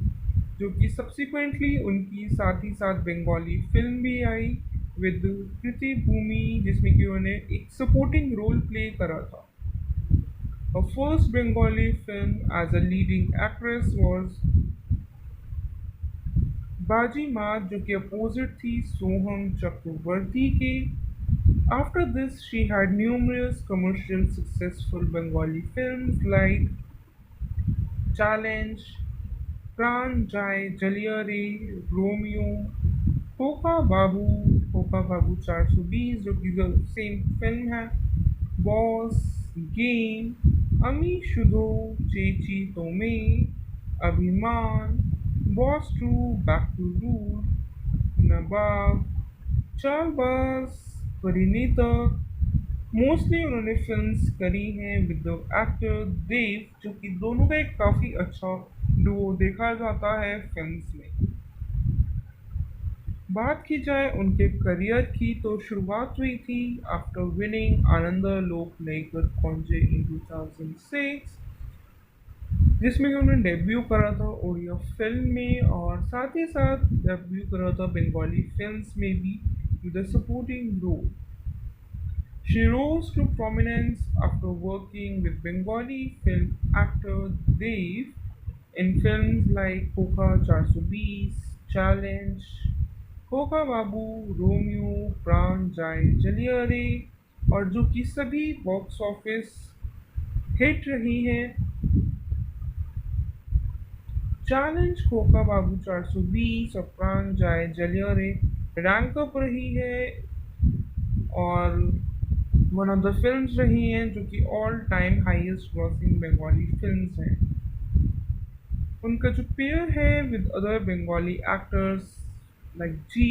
जो कि सब्सिक्वेंटली उनकी साथ ही साथ बंगाली फिल्म भी आई विद कृति भूमि, जिसमें कि उन्होंने एक सपोर्टिंग रोल प्ले करा था. Her first Bengali film as a leading actress was बाजी मात, जो कि अपोजिट थी सोहम चक्रवर्ती के. After this, she had numerous commercial successful Bengali films like Challenge, Pran Jai Jaliyare, Romeo, Hoka Babu 420, जो कि सेम फिल्म है, boss, game, Ami Shudhu, Cheyechi Tomay, Abhimaan, boss two, back to rule, Nawab, Chaalbaaz, Parineeta. Mostly उन्होंने फिल्म्स करी हैं विद द एक्टर देव, जो कि दोनों का एक काफ़ी अच्छा डुओ देखा जाता है फिल्म्स में. बात की जाए उनके करियर की तो शुरुआत हुई थी आफ्टर विनिंग आनंद लोक नईकर कौंजे इन 2006, जिसमें कि उन्होंने डेब्यू करा था उड़िया फिल्म में और साथ ही साथ डेब्यू करा था बंगाली फिल्म्स में भी with a supporting role. She rose to prominence after working with Bengali film actor Dev in films like Hoka 420, Challenge, होका बाबू, रोमियो, प्राण जाए जलिया रे, और जो कि सभी बॉक्स ऑफिस हिट रही हैं. चैलेंज, होका बाबू 420 और प्राण जाए जलिया रे रैंक अप रही है और वन ऑफ द फिल्म्स रही हैं जो कि all time highest grossing Bengali films हैं. उनका जो पेयर है with other Bengali actors like G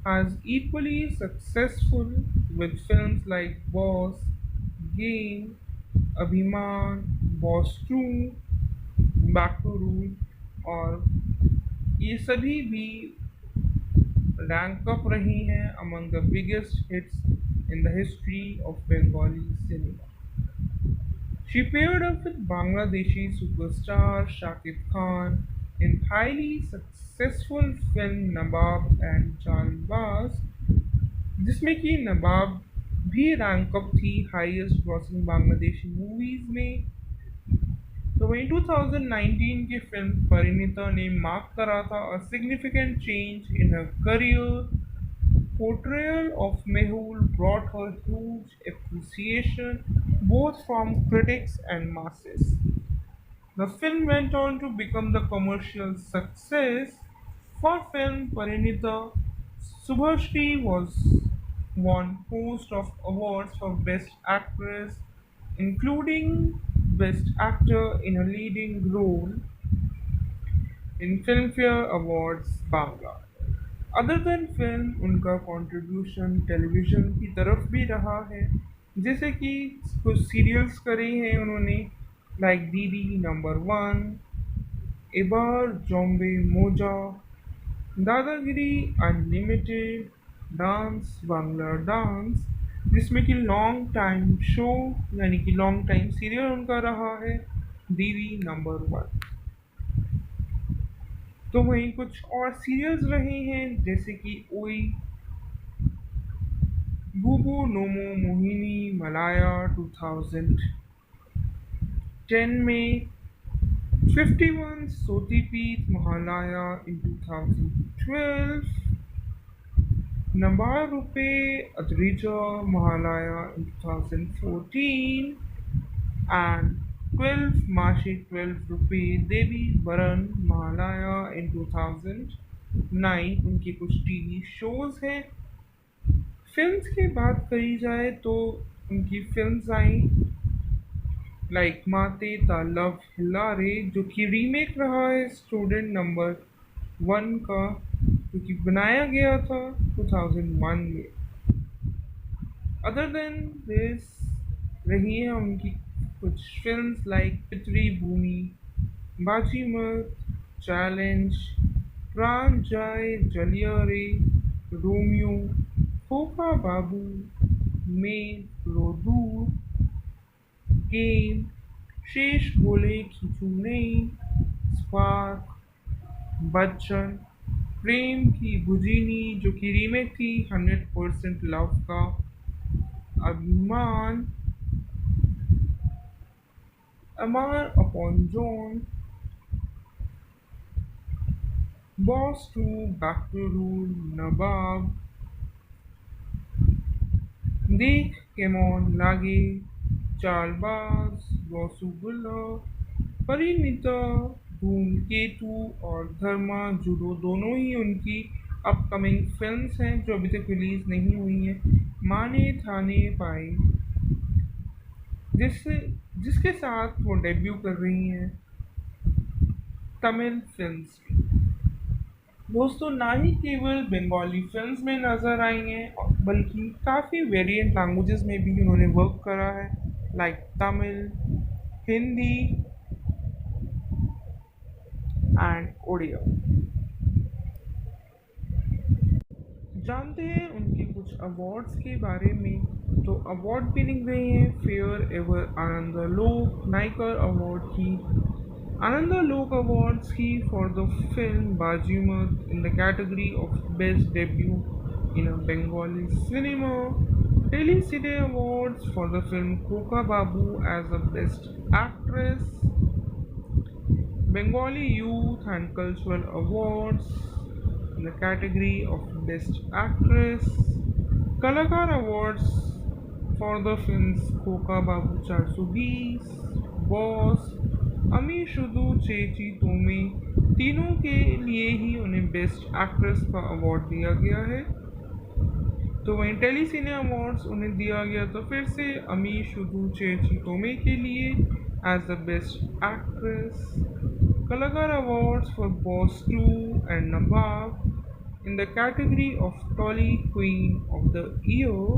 has equally successful with films like Boss, Game, Abhiman, Boss 2, Back to Rule, और ये सभी भी रैंक अप रही हैं among the biggest hits in the history of Bengali cinema. She paired up with Bangladeshi superstar Shakib Khan in highly successful film Nawab and Jalbaz, जिसमें कि नवाब भी rank up थी हाईएस्ट ग्रॉसिंग बांग्लादेशी मूवीज में. तो वहीं 2019 की फिल्म परिणीता ने mark करा था a significant change in her career. Portrayal of Mehul brought her huge appreciation both from critics and masses. The film went on to become the commercial success. For film, Parinita Subhashri was won host of awards for Best Actress, including Best Actor in a Leading Role in Filmfare Awards Bangla. Other than film उनका contribution television की तरफ भी रहा है, जैसे कि कुछ serials करे हैं उन्होंने, लाइक डीडी नंबर वन, एबार जॉम्बे मोजा, दादागिरी अनलिमिटेड, डांस बांग्ला डांस, जिसमें कि लॉन्ग टाइम शो यानी कि लॉन्ग टाइम सीरियल उनका रहा है डीडी नंबर वन। तो वहीं कुछ और सीरियल्स रहे हैं जैसे कि ओई, Bubu Nomo Mohini Malaya 2010 में, 51 Sotipeet Mahalaya in 2012, Nambar Rupe Adrija Mahalaya in 2014, and 12 Mashi 12 Rupe Devi Baran Mahalaya in 2009 उनके कुछ टीवी शोज हैं। फिल्म्स की बात करी जाए तो उनकी फिल्म्स आई लाइक माते दा लव हिलारे, जो कि रीमेक रहा है स्टूडेंट नंबर वन का, जो कि बनाया गया था 2001 में। अदर देन दिस रही है उनकी कुछ फिल्म्स लाइक पितरी भूमि, बाजी मत, चैलेंज, प्राण जाए जलिया रे, रोमियो, खोखा बाबू, में रोदूर, गेम, शेष बोले खींचू नहीं, स्पार्क, बच्चन, प्रेम की बुझीनी जो कि रीमेक थी 100% लव का, Abhimaan, Amar Apon Jon, boss two, back to rule, Nawab, Dekh Kemon लागे, चालबाज, रसूलुल्लाह, परिणीता, धूमकेतु और धर्मा जुडो दोनों ही उनकी अपकमिंग फिल्म्स हैं जो अभी तक रिलीज नहीं हुई हैं। माने थाने पाए, जिससे जिसके साथ वो डेब्यू कर रही हैं तमिल फिल्म्स में। दोस्तों, ना ही केवल बंगाली फिल्म्स में नज़र आई हैं बल्कि काफ़ी वेरिएंट लैंग्वेजेस में भी उन्होंने वर्क करा है, लाइक तमिल, हिंदी एंड उड़िया। जानते हैं उनके कुछ अवार्ड्स के बारे में। तो अवार्ड विनिंग रहे हैं फेयर एवर आनंद लोक नायकर अवार्ड की, आनंद लोक अवार्ड्स की for the film Bajimaat in the category of best debut in a Bengali cinema, Delhi city awards for the film Khoka Babu as a best actress, Bengali Youth and Cultural Awards in the category of Best Actress, Kalakar Awards for the films Khoka Babu 420, Boss, Ami Shudu चेची तोमे, तीनों के लिए ही उन्हें best actress का award दिया गया है। तो वहीं टेली सिने अवार्ड्स उन्हें दिया गया तो फिर से अमी शुदू चेची तोमे के लिए as the best actress, Kalakar awards for boss 2 and Nawab in the category of Tolly queen of the year,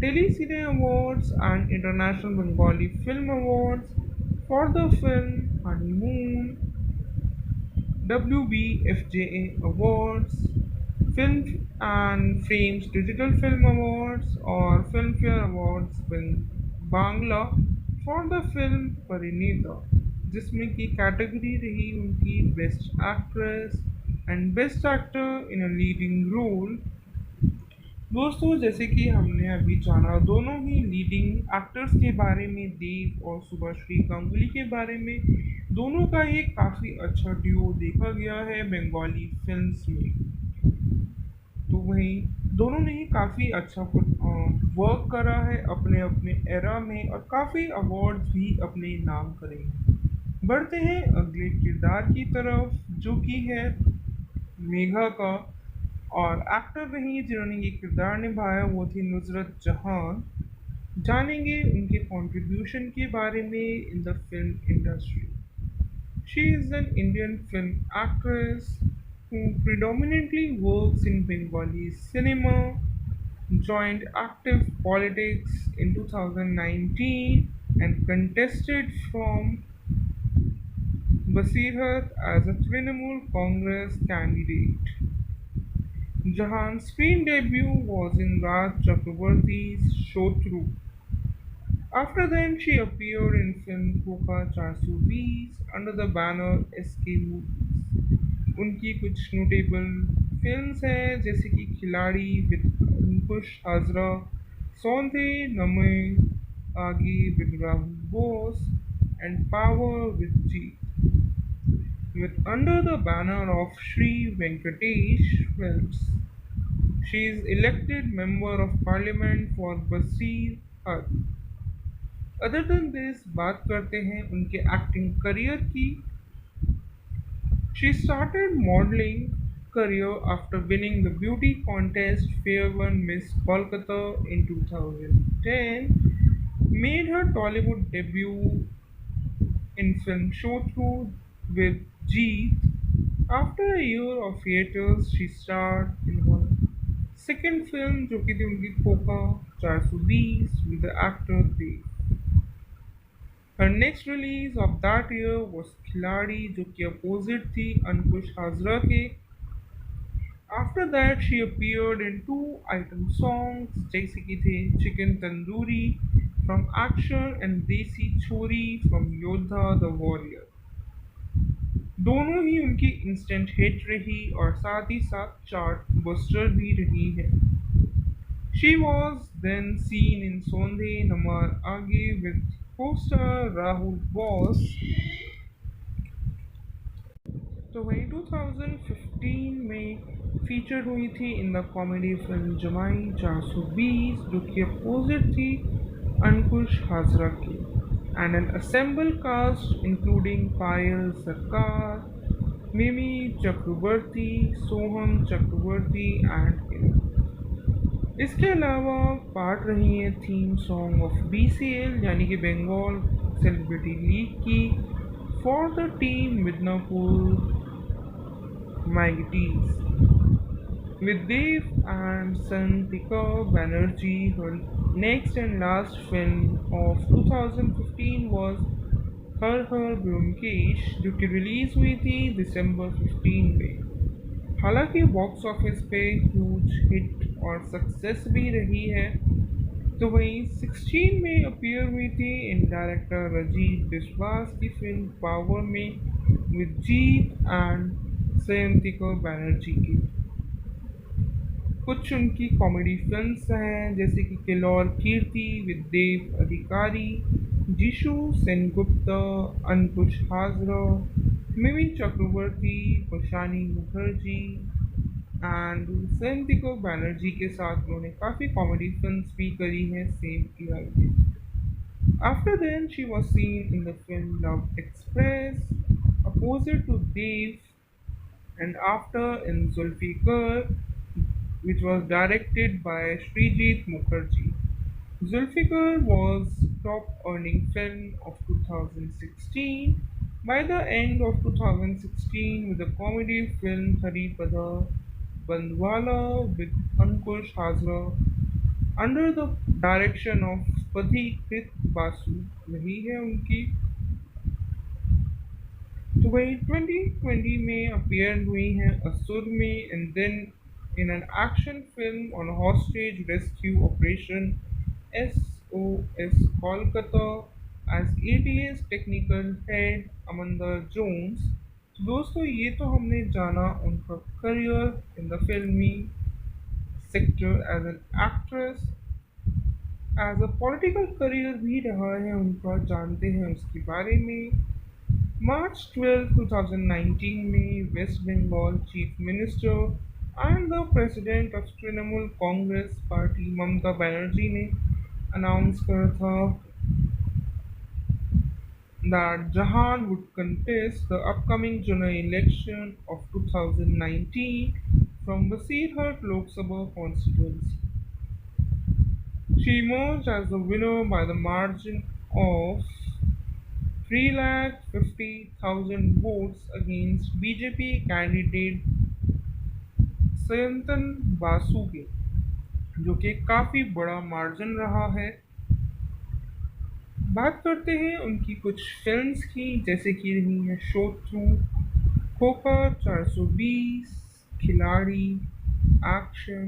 tele cine awards and international Bengali film awards for the film honeymoon, WBFJA awards, film and frames digital film awards और Filmfare awards Bangla for the film Parineeta, जिसमें की category रही उनकी best actress and best actor in a leading role. दोस्तों, जैसे कि हमने अभी जाना दोनों ही लीडिंग एक्टर्स के बारे में, देव और सुभाश्री गांगुली के बारे में, दोनों का एक काफ़ी अच्छा ड्यूओ देखा गया है बंगाली फिल्म्स में। तो वहीं दोनों ने ही काफ़ी अच्छा वर्क करा है अपने अपने एरा में और काफ़ी अवार्ड्स भी अपने नाम करे हैं। बढ़ते हैं अगले किरदार की तरफ जो कि है मेघा का। और एक्टर रही जिन्होंने ये किरदार निभाया वो थी नुसरत जहान। जानेंगे उनके कंट्रीब्यूशन के बारे में in the film industry. She is an Indian film actress who predominantly works in Bengali cinema, joined active politics in 2019 and contested from Basirhat as a Trinamool Congress candidate. Jahan's screen debut was in Raj Chakraborty's Shotru. After then, she appeared in film Koka 420 under the banner SK Movies. उनकी कुछ notable films हैं जैसे कि खिलाड़ी with अंकुश हाजरा, सौंधे नमय आगे with Rahul Bose and power with जी, with under the banner of Sri Venkatesh Films. She is elected member of parliament for Basir Hud. Other than this बात करते हैं उनके एक्टिंग करियर की। She started modeling career after winning the beauty contest Fair One Miss Kolkata in 2010, made her Tollywood debut in film Shotru with Jeet. After a year of hiatus, she starred in her second film जो कि थी उनकी Coca 420 with the actor Dev. Her next release of that year was खिलाड़ी जो कि opposite थी अंकुश हाजरा के। After that, she appeared in two item songs जैसे कि थे chicken tandoori from Action and देसी छोरी from योद्धा द वॉरियर। दोनों ही उनकी इंस्टेंट हिट रही और साथ ही साथ चार्ट बस्टर भी रही है। She was then seen in Sondhe Namar Aage with co-star Rahul Bose। तो वहीं 2015 में फीचर हुई थी इन द कॉमेडी फिल्म जमाई 420 जो कि अपोजिट थी अंकुश हाजरा की। And an ensemble cast including Payal Sarkar, Mimi Chakraborty, Soham Chakraborty and इसके अलावा पार्ट रही है थीम सॉन्ग ऑफ BCL यानी कि बंगाल सेलिब्रिटी लीग की for the team Midnapore Maggies. With Dev and Santika Banerjee, her next and last film of 2015 was Har Har Byomkesh जो कि release हुई थी दिसंबर 15 में। हालांकि बॉक्स ऑफिस पे ह्यूज हिट और सक्सेस भी रही है। तो वहीं 16 में अपीयर हुई थी इन डायरेक्टर राजीव बिस्वास की फिल्म पावर में विद जीत एंड जयंतिका बनर्जी की। कुछ उनकी कॉमेडी फिल्म्स हैं जैसे कि किल्लौर कीर्ति विद देव अधिकारी, जिशु सेनगुप्ता, अंकुश हाजरा, मिमी चक्रवर्ती, पशानी मुखर्जी एंड जयंतिका बनर्जी के साथ उन्होंने काफ़ी कॉमेडी फिल्म्स भी करी हैं सेम ईयर में। After then, she was seen in the film Love Express, opposite to Dev, and after in Zulfikar, which was directed by Srijit Mukherjee. Zulfikar was top earning film of 2016. By the end of 2016, with the comedy film Haripada Bandwala with Ankush Hazra under the direction of Pathikrit Basu वही है उनकी। तो वही 2020 में appear हुई हैं असुर में and then in an action film on hostage rescue operation SOS Kolkata as ATS technical head अमंदर जोन्स। तो दोस्तों ये तो हमने जाना उनका करियर इन द फिल्मी sector as an actress. As a political career भी रहा है उनका, जानते हैं उसके बारे में। मार्च 12 2019 में West Bengal chief minister and the president of Trinamool Congress party Mamata Banerjee ने अनाउंस करा था that Jahan would contest the upcoming general election of 2019 from Basirhat Lok Sabha constituency. She emerged as the winner by the margin of 3,50,000 votes against BJP candidate Sayantan Basu के, जो कि काफ़ी बड़ा margin रहा है। बात करते हैं उनकी कुछ फिल्म्स की, जैसे कि रही है शोत्रु, खोखा 420, Khiladi, action,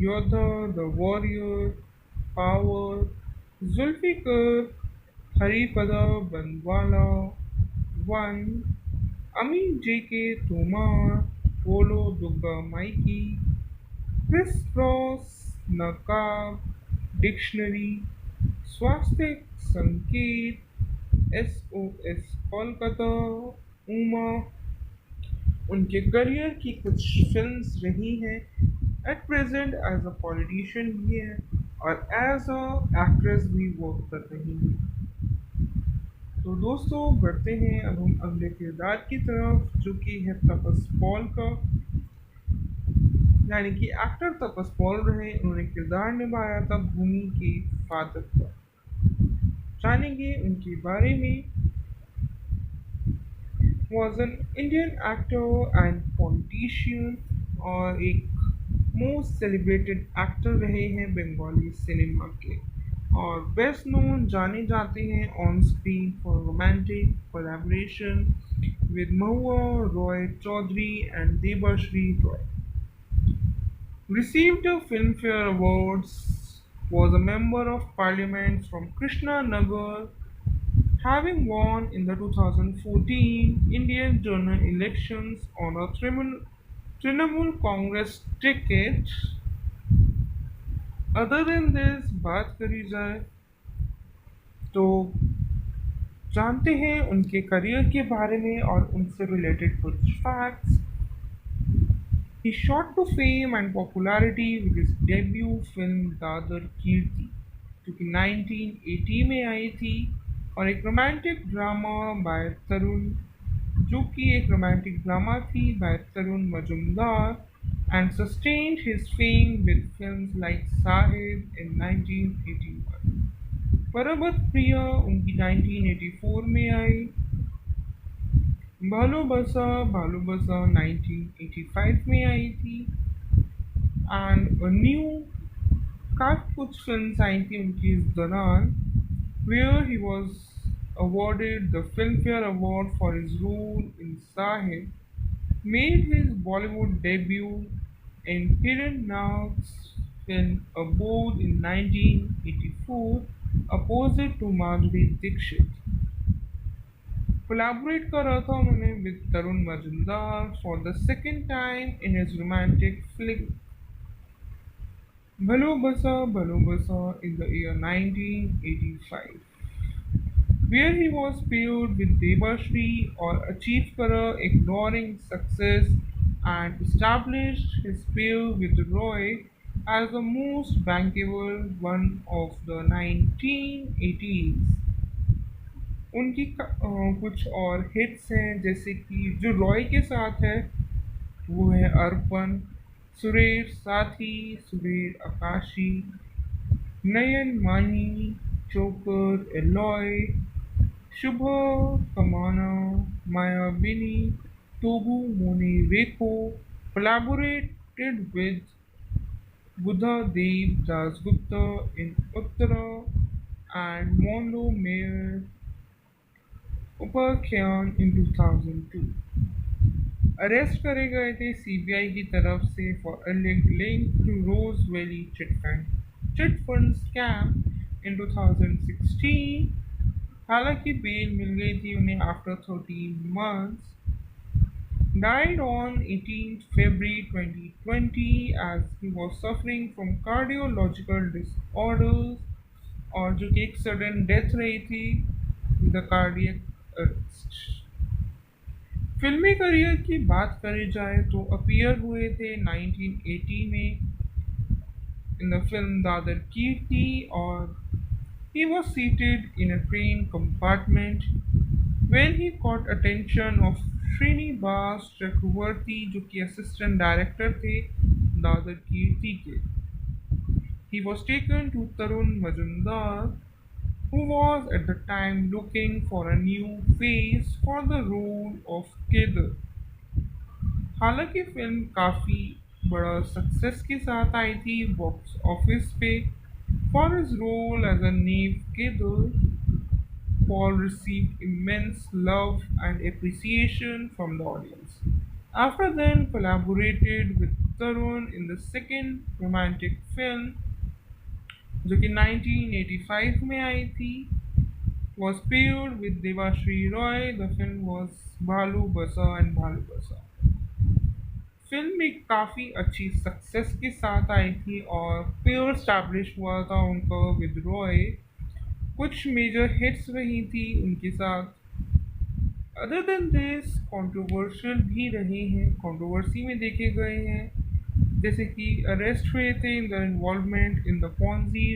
Yoddha, the warrior, power, Zulfiqar, Haripada Bandwala, one, Amin J K. Tomar, Bolo Dugga Maiki, criss cross, Naqaab, dictionary, Swasthya Sanket, SOS Kolkata, Uma. उनके करियर की कुछ फिल्म्स रही हैं। At present as a politician भी है और एज अ एक्ट्रेस भी वर्क कर रही हैं। तो दोस्तों बढ़ते हैं अब हम अगले किरदार की तरफ, जो कि है तपस पॉल का, यानी कि एक्टर तपस पॉल रहे। उन्होंने किरदार निभाया था भूमि के फादर का। जानेंगे उनके बारे में। Was an Indian actor and politician और एक मोस्ट सेलिब्रेटेड एक्टर रहे हैं बंगाली सिनेमा के, और बेस्ट नोन जाने जाते हैं on screen for romantic collaboration with Mahua Roy Chaudhary and Debashri Roy. Received a Filmfare Awards, was a member of parliament from Krishna Nagar, having won in the 2014 Indian general elections on a Trinamool Congress ticket. Other than this, बात करी जाए तो जानते हैं उनके career के बारे में और उनसे रिलेटेड कुछ facts. He shot to fame and popularity with his debut film Dadar Kirti, जो कि 1980 में आई थी, और एक रोमांटिक ड्रामा बाय तरुण, जो कि एक रोमांटिक ड्रामा थी by Tarun Majumdar, and sustained his fame with films like Saheb in 1981। Parabat Priya उनकी 1984 में आई, भालू बसा 1985 में आई थी, एंड न्यू काफ़ी कुछ फिल्म्स आई थी उनकी इस दौरान, where he was awarded the Filmfare Award for his role in Sahib, made his Bollywood debut in Kiran Nag's film Abode in 1984 opposite to Madhuri Dixit। Collaborate कर रहा था उन्होंने with Tarun Majumdar for the second time in his romantic flick Bhalo Basa in the year 1985, where he was paired with Debashri or achieved Kara, ignoring success, and established his pair with Roy as the most bankable one of the 1980s। उनकी कुछ और hits हैं, जैसे कि जो रॉय के साथ है वो है अर्पण, सुरेश साथी, सुरेश आकाशी, नयन मानी, चोकर एलॉय, शुभ कमाना, मायाबिनी, तोबू Moni रेखो, collaborated with Buddha Dev Dasgupta in Uttara and Mondo Mayor Upakhyan in 2002। Arrest करे गए थे सीबीआई की तरफ से for a link to Rose Valley chit fund scam in 2016। हालांकि बेल मिल गई थी उन्हें after 13 months। Died on 18th February 2020 as he was suffering from cardiological disorders, और जो कि एक सडन डेथ रही थी, द कार्डियक अरेस्ट। फिल्मी करियर की बात करी जाए तो अपीयर हुए थे 1980 में इन द फिल्म दादर कीर्ति, और he He was seated in a train compartment when he caught attention of Srinivas Chakravarti, जो कि असिस्टेंट डायरेक्टर थे दादर कीर्ति के. He was taken to Tarun Majumdar, who was at the time looking for a new face for the role of Kedar. हालांकि film काफ़ी बड़ा success के साथ आई थी बॉक्स ऑफिस पे. For his role as a naive Kedar, Paul received immense love and appreciation from the audience. After then collaborated with Tarun in the second romantic film, जो कि 1985 में आई थी, was paired with Devashri Roy. The film was Bhalu Basa and Bhalu Basa. Film एक काफ़ी अच्छी success के साथ आई थी और पेयर स्टैब्लिश हुआ था उनका विद रॉय. कुछ मेजर हिट्स रही थी उनके साथ. अदर देन दिस कंट्रोवर्शियल भी रहे हैं, कंट्रोवर्सी में देखे गए हैं, जैसे कि अरेस्ट हुए थे in the involvement in the Ponzi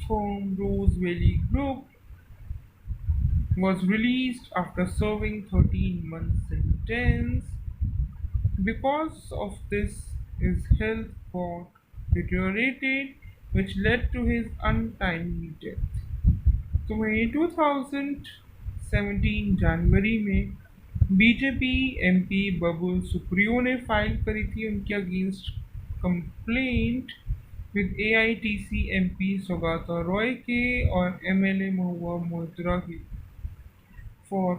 firm Rose Valley group. Was released after serving 13 months sentence. Because of this, his health got deteriorated, which led to his untimely death. तो वहीं 2017 जनवरी में बीजेपी एमपी बबुल सुप्रियो ने फाइल करी थी उनके against complaint with AITC MP Saugata Roy के और MLA Mahua Moitra की फॉर